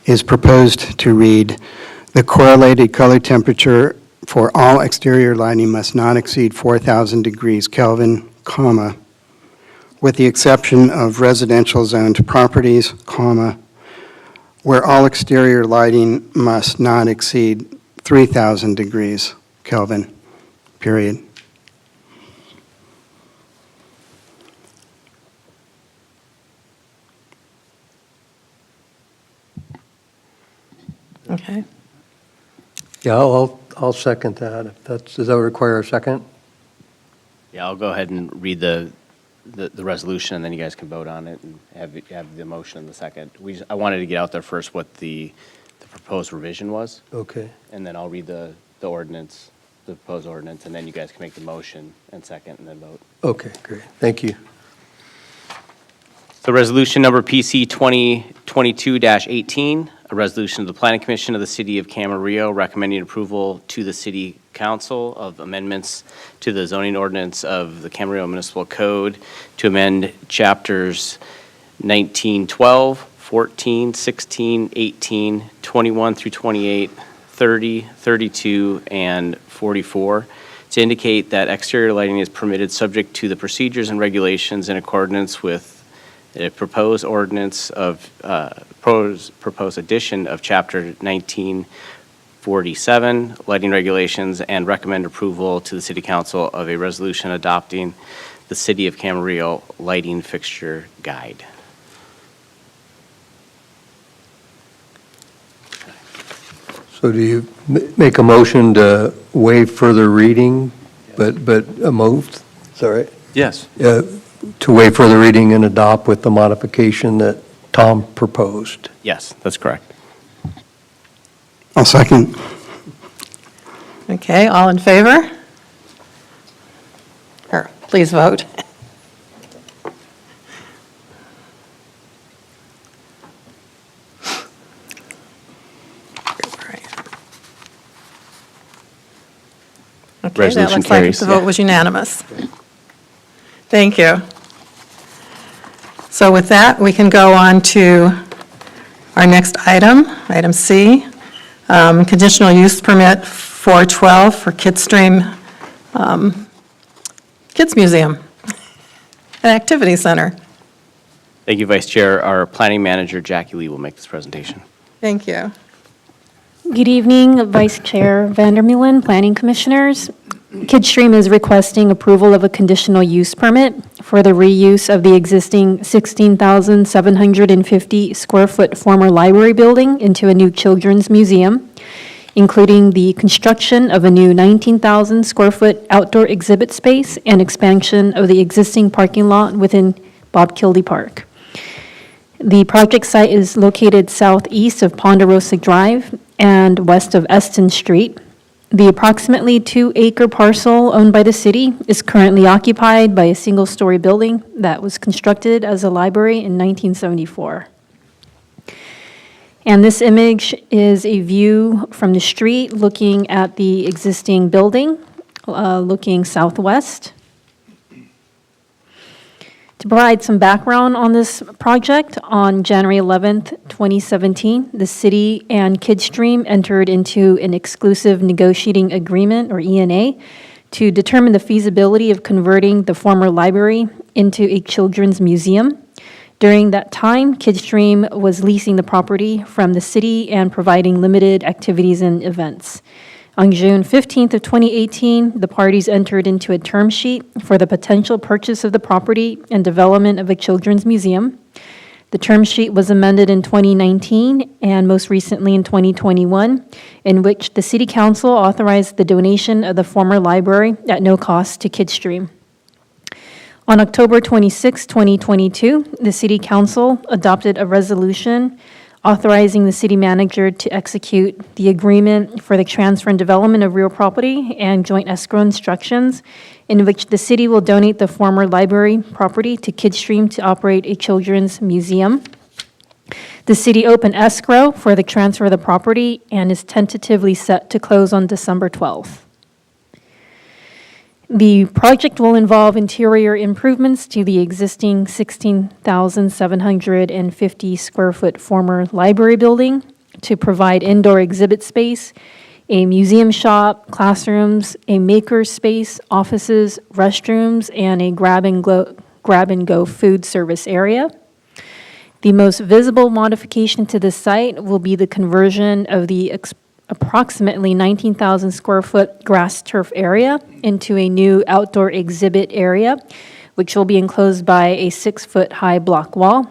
is proposed to read, the correlated color temperature for all exterior lighting must not exceed 4,000 degrees Kelvin, comma, with the exception of residential zoned properties, comma, where all exterior lighting must not exceed 3,000 degrees Kelvin, period. Okay. Yeah, I'll second that. Does that require a second? Yeah, I'll go ahead and read the the resolution, and then you guys can vote on it and have the motion in the second. I wanted to get out there first what the proposed revision was, Okay. and then I'll read the ordinance, the proposed ordinance, and then you guys can make the motion and second and then vote. Okay, great. Thank you. So resolution number PC 2022-18, a resolution of the Planning Commission of the City of Camarillo recommending approval to the City Council of amendments to the zoning ordinance of the Camarillo Municipal Code to amend chapters 1912, 14, 16, 18, 21 through 28, 30, 32, and 44 to indicate that exterior lighting is permitted subject to the procedures and regulations in accordance with a proposed ordinance of, proposed addition of Chapter 1947, lighting regulations, and recommend approval to the City Council of a resolution adopting the City of Camarillo Lighting Fixture Guide. So do you make a motion to waive further reading, but moved? Is that right? Yes. To waive further reading and adopt with the modification that Tom proposed? Yes, that's correct. I'll second. Okay, all in favor? Or, please vote. Okay, that Resolution looks like carries, the vote yeah. was unanimous. Thank you. So with that, we can go on to our next item, item C, conditional use permit 412 for Kidstream Kids Museum, an activity center. Thank you, Vice Chair. Our planning manager, Jackie Lee, will make this presentation. Thank you. Good evening, Vice Chair Vandermeulen, Planning Commissioners. Kidstream is requesting approval of a conditional use permit for the reuse of the existing 16,750 square foot former library building into a new children's museum, including the construction of a new 19,000 square foot outdoor exhibit space and expansion of the existing parking lot within Bob Kildee Park. The project site is located southeast of Ponderosa Drive and west of Eston Street. The approximately 2-acre parcel owned by the city is currently occupied by a single-story building that was constructed as a library in 1974. And this image is a view from the street looking at the existing building, looking southwest. To provide some background on this project, on January 11th, 2017, the city and Kidstream entered into an exclusive negotiating agreement, or ENA, to determine the feasibility of converting the former library into a children's museum. During that time, Kidstream was leasing the property from the city and providing limited activities and events. On June 15th of 2018, the parties entered into a term sheet for the potential purchase of the property and development of a children's museum. The term sheet was amended in 2019 and most recently in 2021, in which the City Council authorized the donation of the former library at no cost to Kidstream. On October 26, 2022, the City Council adopted a resolution authorizing the city manager to execute the agreement for the transfer and development of real property and joint escrow instructions, in which the city will donate the former library property to Kidstream to operate a children's museum. The city opened escrow for the transfer of the property and is tentatively set to close on December 12th. The project will involve interior improvements to the existing 16,750 square foot former library building to provide indoor exhibit space, a museum shop, classrooms, a maker space, offices, restrooms, and a grab-and-go food service area. The most visible modification to the site will be the conversion of the approximately 19,000 square foot grass turf area into a new outdoor exhibit area, which will be enclosed by a 6-foot high block wall.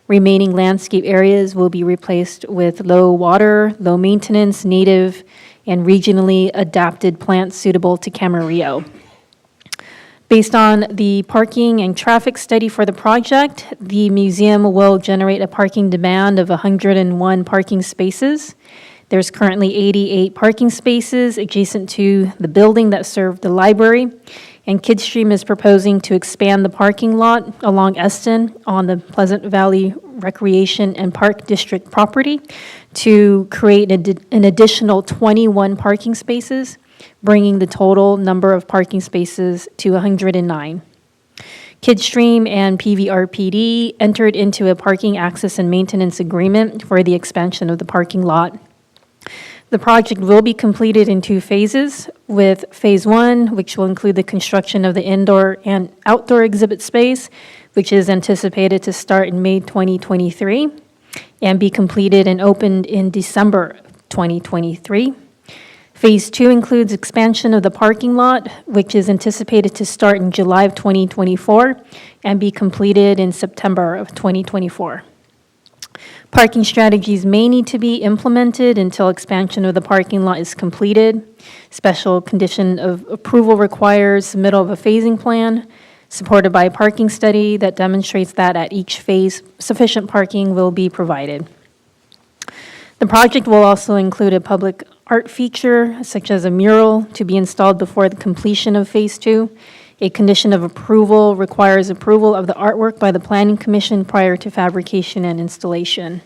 Remaining landscape areas will be replaced with low water, low maintenance, native, and regionally adapted plants suitable to Camarillo. Based on the parking and traffic study for the project, the museum will generate a parking demand of 101 parking spaces. There's currently 88 parking spaces adjacent to the building that serve the library, and Kidstream is proposing to expand the parking lot along Eston on the Pleasant Valley Recreation and Park District property to create an additional 21 parking spaces, bringing the total number of parking spaces to 109. Kidstream and PVRPD entered into a parking access and maintenance agreement for the expansion of the parking lot. The project will be completed in 2 phases, with Phase 1, which will include the construction of the indoor and outdoor exhibit space, which is anticipated to start in May 2023 and be completed and opened in December 2023. Phase 2 includes expansion of the parking lot, which is anticipated to start in July of 2024 and be completed in September of 2024. Parking strategies may need to be implemented until expansion of the parking lot is completed. Special condition of approval requires submittal of a phasing plan, supported by a parking study that demonstrates that at each phase, sufficient parking will be provided. The project will also include a public art feature, such as a mural, to be installed before the completion of Phase 2. A condition of approval requires approval of the artwork by the Planning Commission prior to fabrication and installation.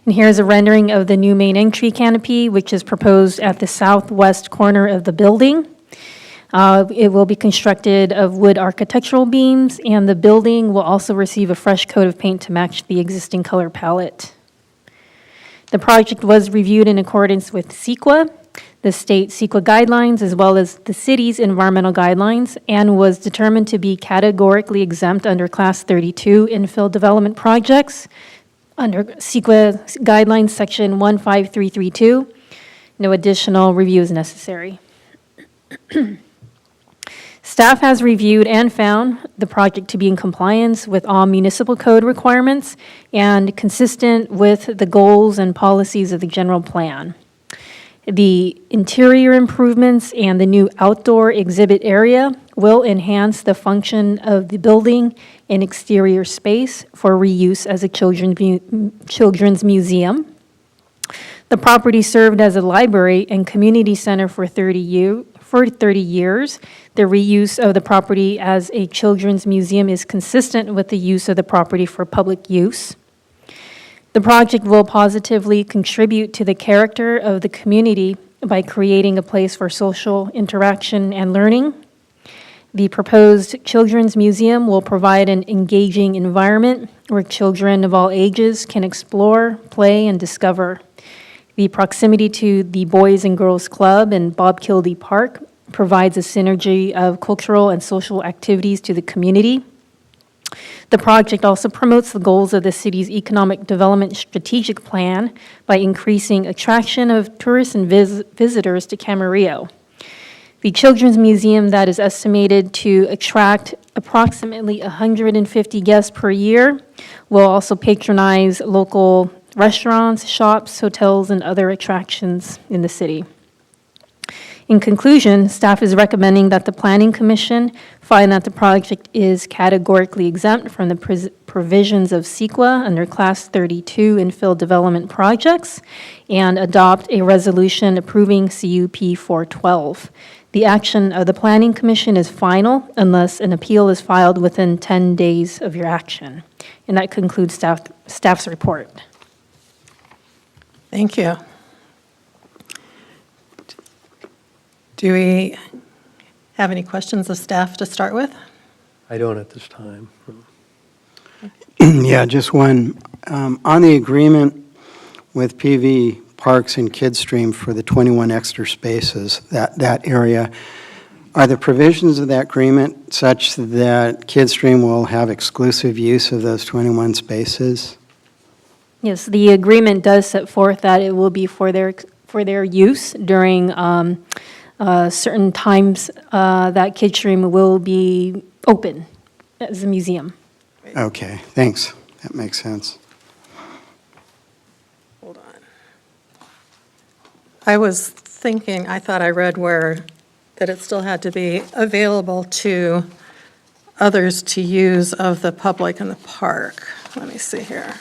And here's a rendering of the new main entry canopy, which is proposed at the southwest corner of the building. It will be constructed of wood architectural beams, and the building will also receive a fresh coat of paint to match the existing color palette. The project was reviewed in accordance with CEQA, the state CEQA guidelines, as well as the city's environmental guidelines, and was determined to be categorically exempt under Class 32 infill development projects under CEQA guidelines section 15332. No additional review is necessary. Staff has reviewed and found the project to be in compliance with all municipal code requirements and consistent with the goals and policies of the general plan. The interior improvements and the new outdoor exhibit area will enhance the function of the building and exterior space for reuse as a children's museum. The property served as a library and community center for 30 years. The reuse of the property as a children's museum is consistent with the use of the property for public use. The project will positively contribute to the character of the community by creating a place for social interaction and learning. The proposed children's museum will provide an engaging environment where children of all ages can explore, play, and discover. The proximity to the Boys and Girls Club and Bob Kildee Park provides a synergy of cultural and social activities to the community. The project also promotes the goals of the city's economic development strategic plan by increasing attraction of tourists and visitors to Camarillo. The Children's Museum, that is estimated to attract approximately 150 guests per year, will also patronize local restaurants, shops, hotels, and other attractions in the city. In conclusion, staff is recommending that the Planning Commission find that the project is categorically exempt from the provisions of CEQA under Class 32 infill development projects and adopt a resolution approving CUP 412. The action of the Planning Commission is final unless an appeal is filed within 10 days of your action. And that concludes staff's report. Thank you. Do we have any questions of staff to start with? I don't at this time. Yeah, just one. On the agreement with PV Parks and Kidstream for the 21 extra spaces, that area, are the provisions of that agreement such that Kidstream will have exclusive use of those 21 spaces? Yes, the agreement does set forth that it will be for their use during certain times that Kidstream will be open as a museum. Okay, thanks. That makes sense. Hold on. I was thinking, I thought I read where that it still had to be available to others to use of the public in the park. Let me see here.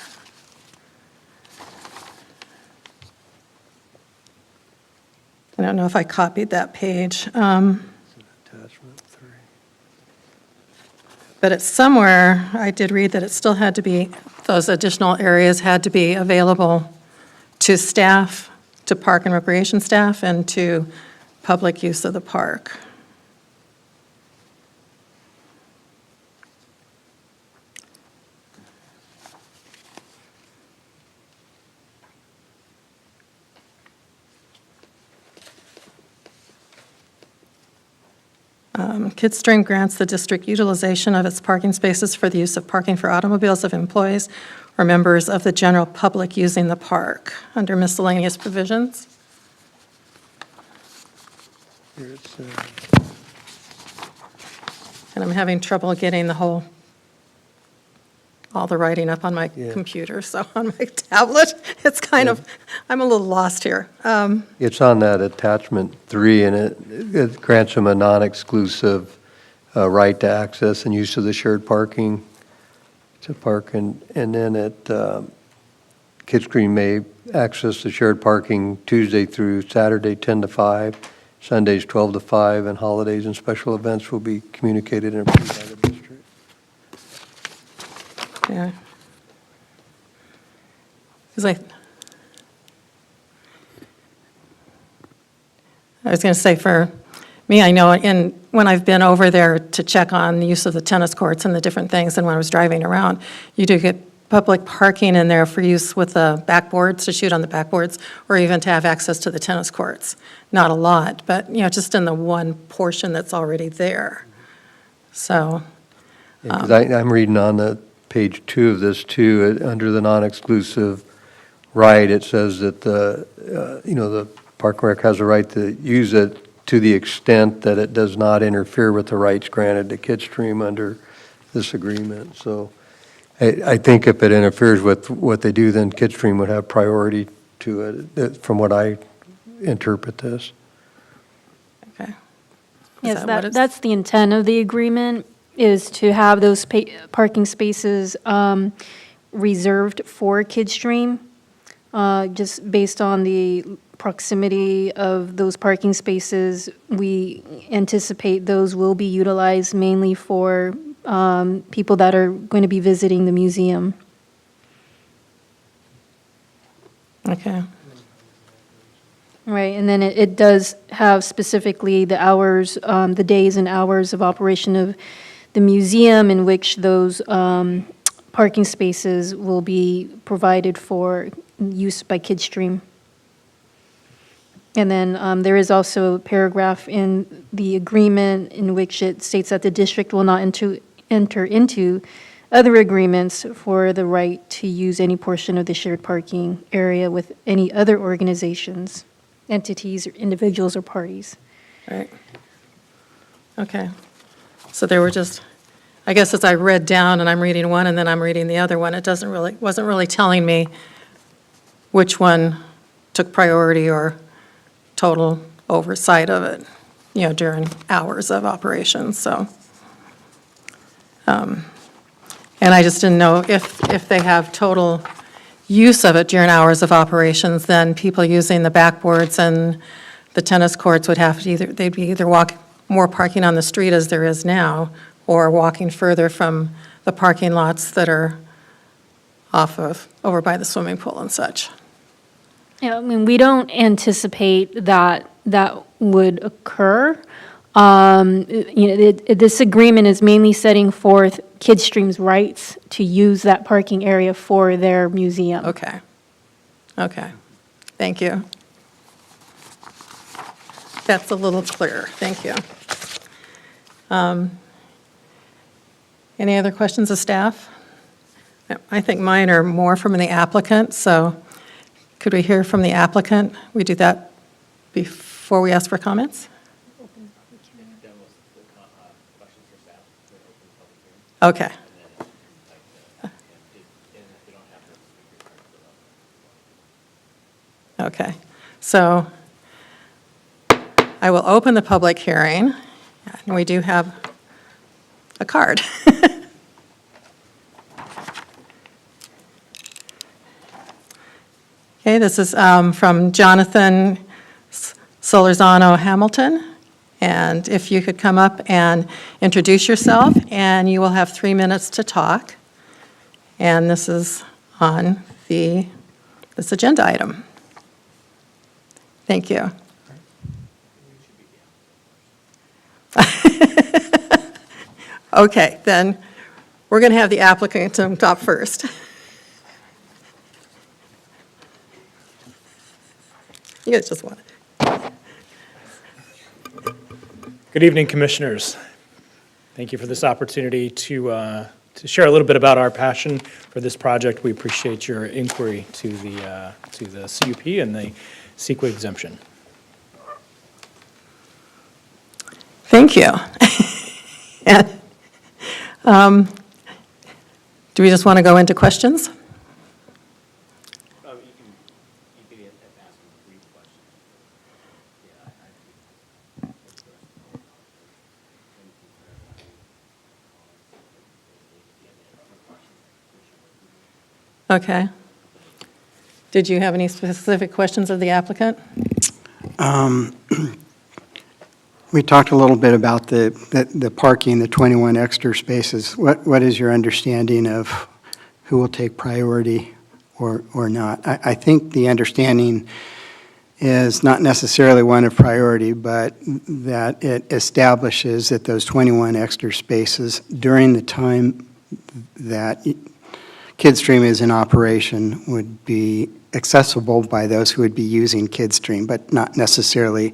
I don't know if I copied that page. But it's somewhere, I did read that it still had to be, those additional areas had to be available to staff, to park and recreation staff, and to public use of the park. Kidstream grants the district utilization of its parking spaces for the use of parking for automobiles of employees or members of the general public using the park under miscellaneous provisions. And I'm having trouble getting all the writing up on my computer, so on my tablet, it's kind of, I'm a little lost here. It's on that attachment 3, and it grants them a non-exclusive right to access and use of the shared parking to park, and then Kidstream may access the shared parking Tuesday through Saturday, 10 to 5, Sundays, 12 to 5, and holidays and special events will be communicated and approved by the district. Yeah. Because I was going to say, for me, I know when I've been over there to check on the use of the tennis courts and the different things, and when I was driving around, you do get public parking in there for use with the backboards, to shoot on the backboards, or even to have access to the tennis courts. Not a lot, but, just in the one portion that's already there. So. Yeah, 'cause I'm reading on the page 2 of this too, under the non-exclusive right, it says that the Park and Rec has a right to use it to the extent that it does not interfere with the rights granted to Kidstream under this agreement. So I think if it interferes with what they do, then Kidstream would have priority to it, from what I interpret this. Okay. Is Yes, that what it's- that's the intent of the agreement, is to have those parking spaces reserved for Kidstream, just based on the proximity of those parking spaces. We anticipate those will be utilized mainly for people that are going to be visiting the museum. Okay. Right, and then it does have specifically the hours, the days and hours of operation of the museum in which those parking spaces will be provided for use by Kidstream. And then there is also a paragraph in the agreement in which it states that the district will not enter into other agreements for the right to use any portion of the shared parking area with any other organizations, entities, or individuals or parties. Right. Okay. So there were just, I guess as I read down, and I'm reading one and then I'm reading the other one, it wasn't really telling me which one took priority or total oversight of it, during hours of operations, so. And I just didn't know if they have total use of it during hours of operations, then people using the backboards and the tennis courts would have to they'd be either walk more parking on the street as there is now, or walking further from the parking lots that are over by the swimming pool and such. Yeah, I mean, we don't anticipate that would occur. This agreement is mainly setting forth Kidstream's rights to use that parking area for their museum. Okay. Thank you. That's a little clearer. Thank you. Any other questions of staff? I think mine are more from the applicant, so could we hear from the applicant? We do that before we ask for comments? Okay. Okay. So I will open the public hearing, and we do have a card. Okay, this is from Jonathan Solorzano Hamilton, and if you could come up and introduce yourself, and you will have 3 minutes to talk. And this is on this agenda item. Thank you. Okay, then we're going to have the applicant come up first. You guys just want it. Good evening, Commissioners. Thank you for this opportunity to share a little bit about our passion for this project. We appreciate your inquiry to the CUP and the CEQA exemption. Thank you. And, do we just want to go into questions? Okay. Did you have any specific questions of the applicant? We talked a little bit about the parking, the 21 extra spaces. What is your understanding of who will take priority or not? I think the understanding is not necessarily one of priority, but that it establishes that those 21 extra spaces during the time that Kidstream is in operation would be accessible by those who would be using Kidstream, but not necessarily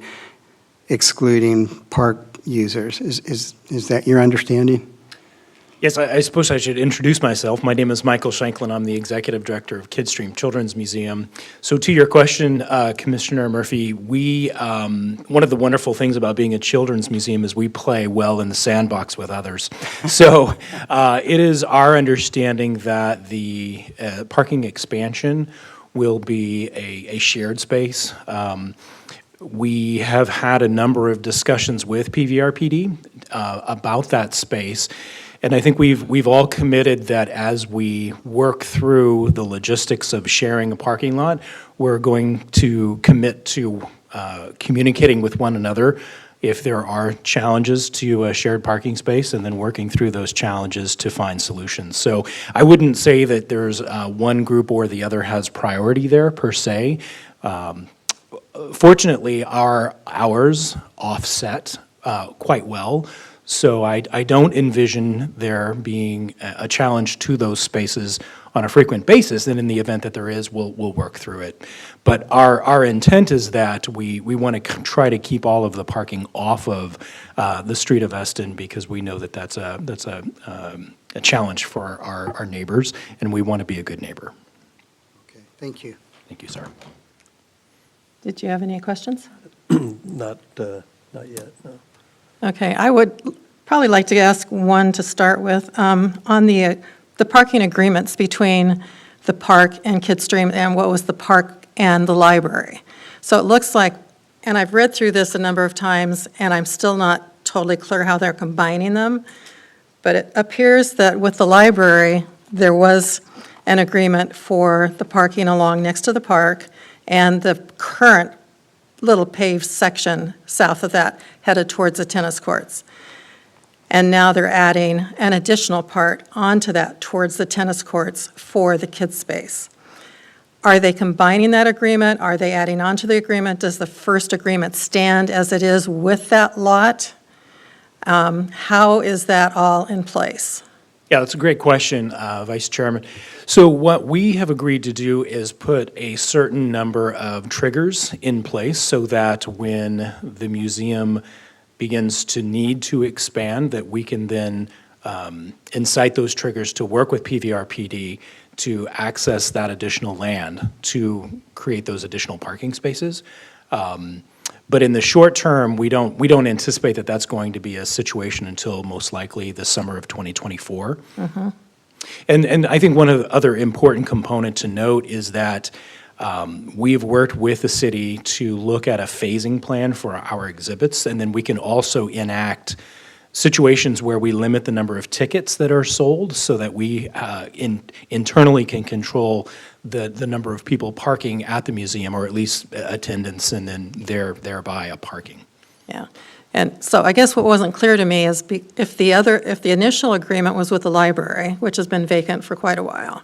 excluding park users. Is that your understanding? Yes, I suppose I should introduce myself. My name is Michael Shanklin. I'm the Executive Director of Kidstream Children's Museum. So to your question, Commissioner Murphy, one of the wonderful things about being a children's museum is we play well in the sandbox with others. So it is our understanding that the parking expansion will be a shared space. We have had a number of discussions with PVRPD about that space. And I think we've all committed that as we work through the logistics of sharing a parking lot, we're going to commit to communicating with one another if there are challenges to a shared parking space, and then working through those challenges to find solutions. So I wouldn't say that there's one group or the other has priority there per se. Fortunately, our hours offset quite well. So I don't envision there being a challenge to those spaces on a frequent basis, and in the event that there is, we'll work through it. But our intent is that we want to try to keep all of the parking off of the street of Eston, because we know that that's a challenge for our neighbors, and we want to be a good neighbor. Okay, thank you. Thank you, sir. Did you have any questions? Not yet, no. Okay, I would probably like to ask one to start with. On the parking agreements between the park and Kidstream, and what was the park and the library. So it looks like, and I've read through this a number of times, and I'm still not totally clear how they're combining them, but it appears that with the library, there was an agreement for the parking along next to the park, and the current little paved section south of that headed towards the tennis courts. And now they're adding an additional part onto that towards the tennis courts for the kids' space. Are they combining that agreement? Are they adding on to the agreement? Does the first agreement stand as it is with that lot? How is that all in place? Yeah, that's a great question, Vice Chairman. So what we have agreed to do is put a certain number of triggers in place so that when the museum begins to need to expand, that we can then incite those triggers to work with PVRPD to access that additional land to create those additional parking spaces. But in the short term, we don't anticipate that that's going to be a situation until most likely the summer of 2024. And I think one of the other important component to note is that We've worked with the city to look at a phasing plan for our exhibits, and then we can also enact situations where we limit the number of tickets that are sold so that we internally can control the number of people parking at the museum, or at least attendance, and then thereby a parking. Yeah. And so I guess what wasn't clear to me is if the initial agreement was with the library, which has been vacant for quite a while,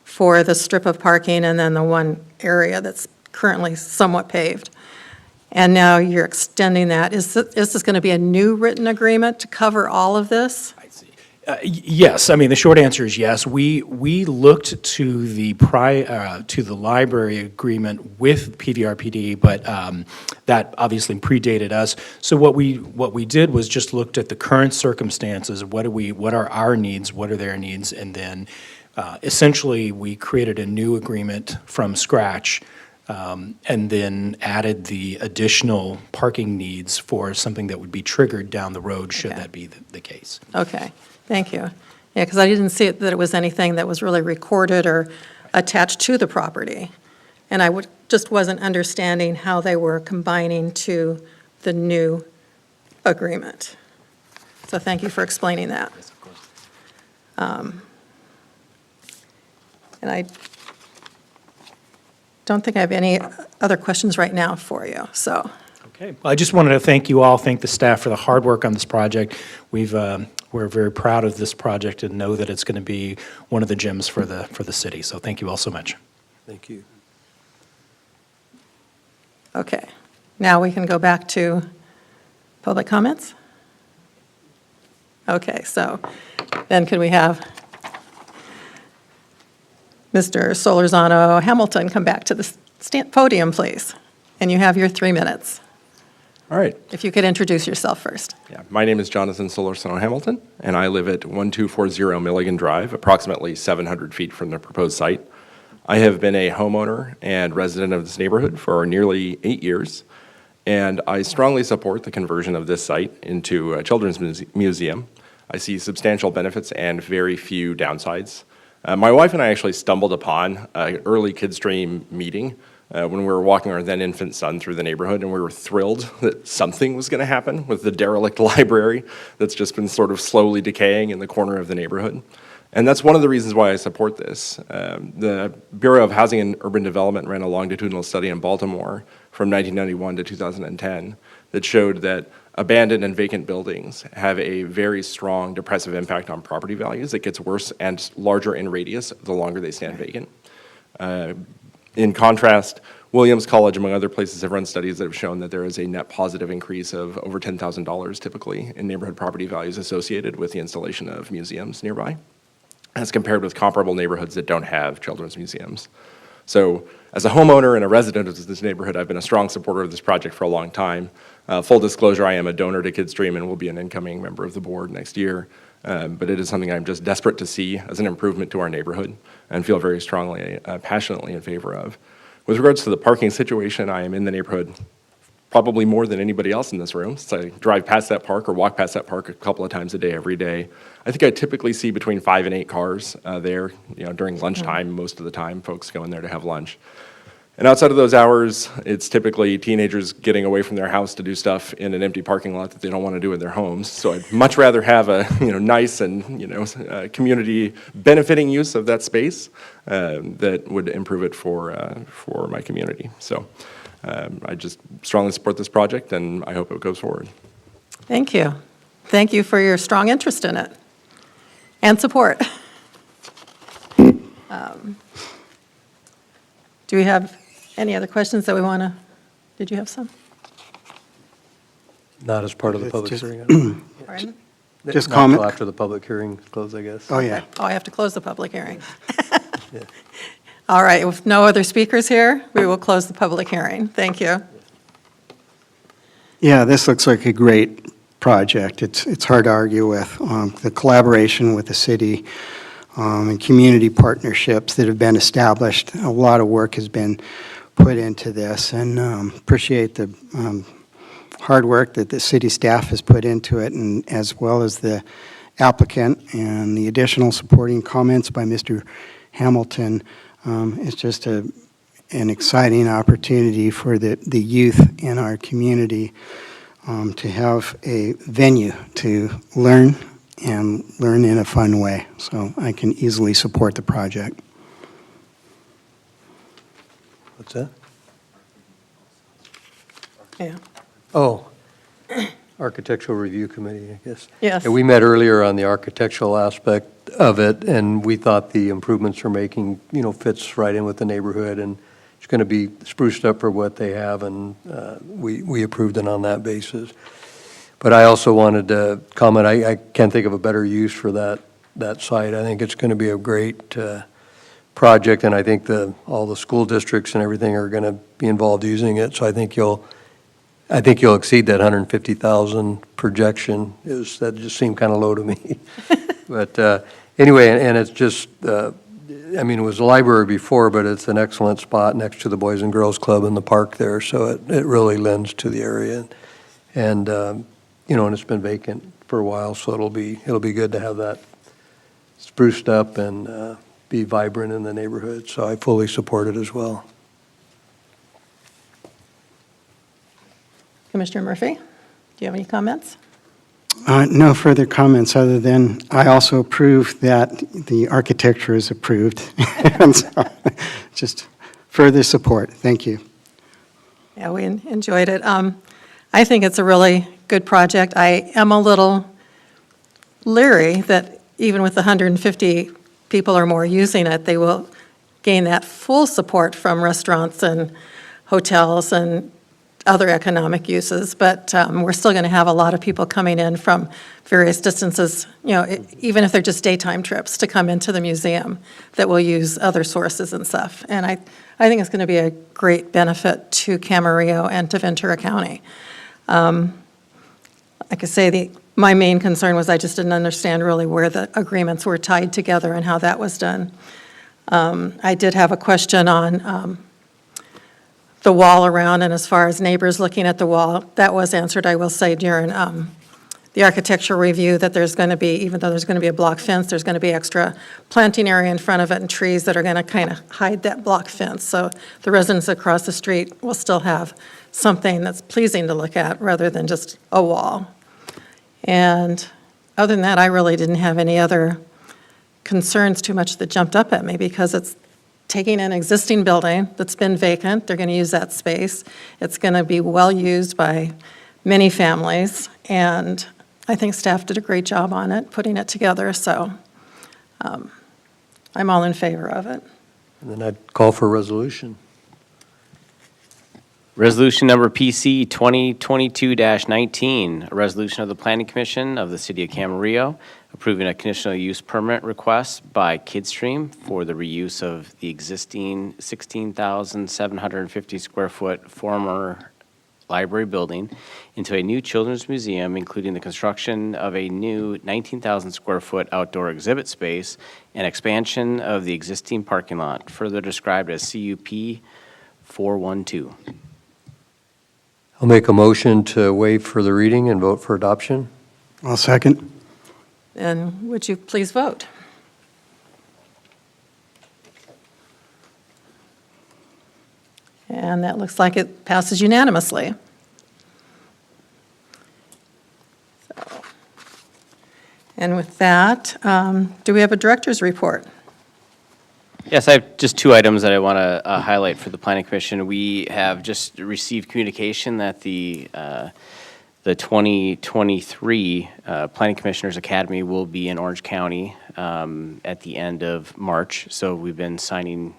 for the strip of parking and then the one area that's currently somewhat paved, and now you're extending that, is this going to be a new written agreement to cover all of this? I see. Yes, I mean, the short answer is yes. We looked to the library agreement with PVRPD, but that obviously predated us. So what we did was just looked at the current circumstances, what are our needs, what are their needs, and then essentially we created a new agreement from scratch, and then added the additional parking needs for something that would be triggered down the road should Okay. that be the case. Okay, thank you. Yeah, because I didn't see that it was anything that was really recorded or attached to the property. And I just wasn't understanding how they were combining to the new agreement. So thank you for explaining that. Yes, of course. And I don't think I have any other questions right now for you, so. Okay, well, I just wanted to thank you all, thank the staff for the hard work on this project. We're very proud of this project and know that it's going to be one of the gems for the city. So thank you all so much. Thank you. Okay, now we can go back to public comments? Okay, so then could we have Mr. Solorzano Hamilton come back to the podium, please? And you have your 3 minutes. All right. If you could introduce yourself first. Yeah, my name is Jonathan Solorzano Hamilton, and I live at 1240 Milligan Drive, approximately 700 feet from the proposed site. I have been a homeowner and resident of this neighborhood for nearly 8 years, and I strongly support the conversion of this site into a children's museum. I see substantial benefits and very few downsides. My wife and I actually stumbled upon an early Kidstream meeting when we were walking our then infant son through the neighborhood, and we were thrilled that something was going to happen with the derelict library that's just been sort of slowly decaying in the corner of the neighborhood. And that's one of the reasons why I support this. The Bureau of Housing and Urban Development ran a longitudinal study in Baltimore from 1991 to 2010 that showed that abandoned and vacant buildings have a very strong depressive impact on property values. It gets worse and larger in radius the longer they stand vacant. In contrast, Williams College, among other places, have run studies that have shown that there is a net positive increase of over $10,000 typically in neighborhood property values associated with the installation of museums nearby, as compared with comparable neighborhoods that don't have children's museums. So as a homeowner and a resident of this neighborhood, I've been a strong supporter of this project for a long time. Full disclosure, I am a donor to Kidstream and will be an incoming member of the board next year. But it is something I'm just desperate to see as an improvement to our neighborhood and feel very strongly, passionately in favor of. With regards to the parking situation, I am in the neighborhood probably more than anybody else in this room. So I drive past that park or walk past that park a couple of times a day, every day. I think I typically see between 5 and 8 cars there. During lunchtime, most of the time, folks go in there to have lunch. And outside of those hours, it's typically teenagers getting away from their house to do stuff in an empty parking lot that they don't want to do in their homes. So I'd much rather have a nice and community benefiting use of that space that would improve it for my community. So I just strongly support this project, and I hope it goes forward. Thank you. Thank you for your strong interest in it and support. Do we have any other questions that we want to, did you have some? Not as part of the It's public just- hearing. Pardon? Just Not comment. till after the public hearing is closed, I guess. Oh, yeah. Oh, I have to close the public hearing. Yeah. All right, with no other speakers here, we will close the public hearing. Thank you. Yeah, this looks like a great project. It's hard to argue with. The collaboration with the city and community partnerships that have been established, a lot of work has been put into this, and appreciate the hard work that the city staff has put into it, and as well as the applicant and the additional supporting comments by Mr. Hamilton. It's just an exciting opportunity for the youth in our community to have a venue to learn and learn in a fun way. So I can easily support the project. What's that? Yeah. Oh, Architectural Review Committee, I guess. Yes. Yeah, we met earlier on the architectural aspect of it, and we thought the improvements we're making, fits right in with the neighborhood, and it's going to be spruced up for what they have, and we approved it on that basis. But I also wanted to comment, I can't think of a better use for that site. I think it's going to be a great project, and I think all the school districts and everything are going to be involved using it, so I think you'll exceed that 150,000 projection. That just seemed kind of low to me. But anyway, and it's just, it was a library before, but it's an excellent spot next to the Boys and Girls Club in the park there, so it really lends to the area. And, and it's been vacant for a while, so it'll be good to have that spruced up and be vibrant in the neighborhood. So I fully support it as well. Commissioner Murphy, do you have any comments? No further comments other than I also approve that the architecture is approved. And so, just further support. Thank you. Yeah, we enjoyed it. I think it's a really good project. I am a little leery that even with 150 people or more using it, they will gain that full support from restaurants and hotels and other economic uses, but we're still going to have a lot of people coming in from various distances, even if they're just daytime trips to come into the museum that will use other sources and stuff. And I think it's going to be a great benefit to Camarillo and to Ventura County. Like I say, my main concern was I just didn't understand really where the agreements were tied together and how that was done. I did have a question on the wall around, and as far as neighbors looking at the wall, that was answered, I will say, during the architectural review, that there's going to be, even though there's going to be a block fence, there's going to be extra planting area in front of it and trees that are going to kind of hide that block fence. So the residents across the street will still have something that's pleasing to look at rather than just a wall. And other than that, I really didn't have any other concerns too much that jumped up at me, because it's taking an existing building that's been vacant. They're going to use that space. It's going to be well used by many families, and I think staff did a great job on it, putting it together, so I'm all in favor of it. And then I'd call for a resolution. Resolution number PC 2022-19, a resolution of the Planning Commission of the City of Camarillo approving a conditional use permit request by Kidstream for the reuse of the existing 16,750 square foot former library building into a new children's museum, including the construction of a new 19,000 square foot outdoor exhibit space and expansion of the existing parking lot, further described as CUP 412. I'll make a motion to waive further reading and vote for adoption. I'll second. And would you please vote? And that looks like it passes unanimously. So, and with that, do we have a director's report? Yes, I have just two items that I want to highlight for the Planning Commission. We have just received communication that the 2023 Planning Commissioners Academy will be in Orange County at the end of March. So we've been signing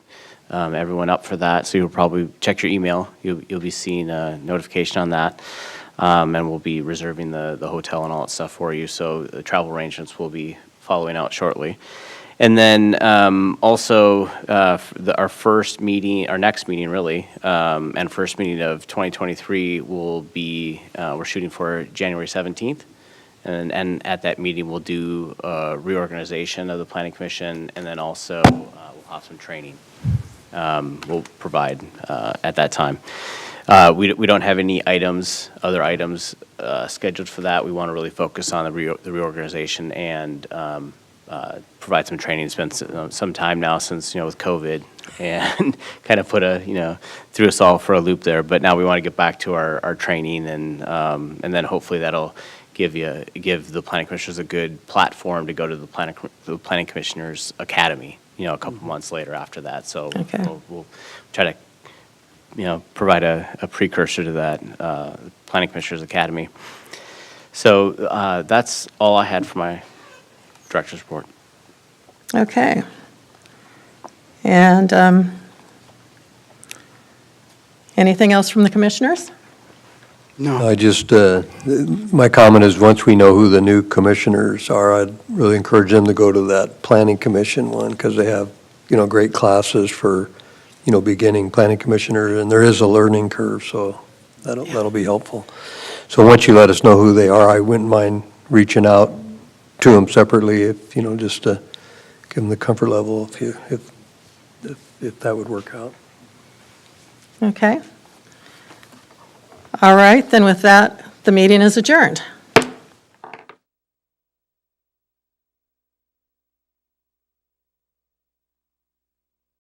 everyone up for that. So you'll probably check your email. You'll be seeing a notification on that. And we'll be reserving the hotel and all that stuff for you. So the travel arrangements will be following out shortly. And then also our first meeting, our next meeting really, and first meeting of 2023 will be, we're shooting for January 17th. And at that meeting, we'll do a reorganization of the Planning Commission, and then also we'll have some training we'll provide at that time. We don't have any other items scheduled for that. We want to really focus on the reorganization and provide some training. It's been some time now since, with COVID, and kind of threw us all for a loop there. But now we want to get back to our training, and then hopefully that'll give the planning commissioners a good platform to go to the planning commissioners academy, a couple months later after that. So Okay. we'll try to, provide a precursor to that, planning commissioners academy. So that's all I had for my director's report. Okay. And anything else from the commissioners? No. I just, my comment is, once we know who the new commissioners are, I'd really encourage them to go to that planning commission one, because they have, great classes for, beginning planning commissioner, and there is a learning curve, so that'll be helpful. So once you let us know who they are, I wouldn't mind reaching out to them separately, if, just to give them the comfort level, if that would work out. Okay. All right, then with that, the meeting is adjourned.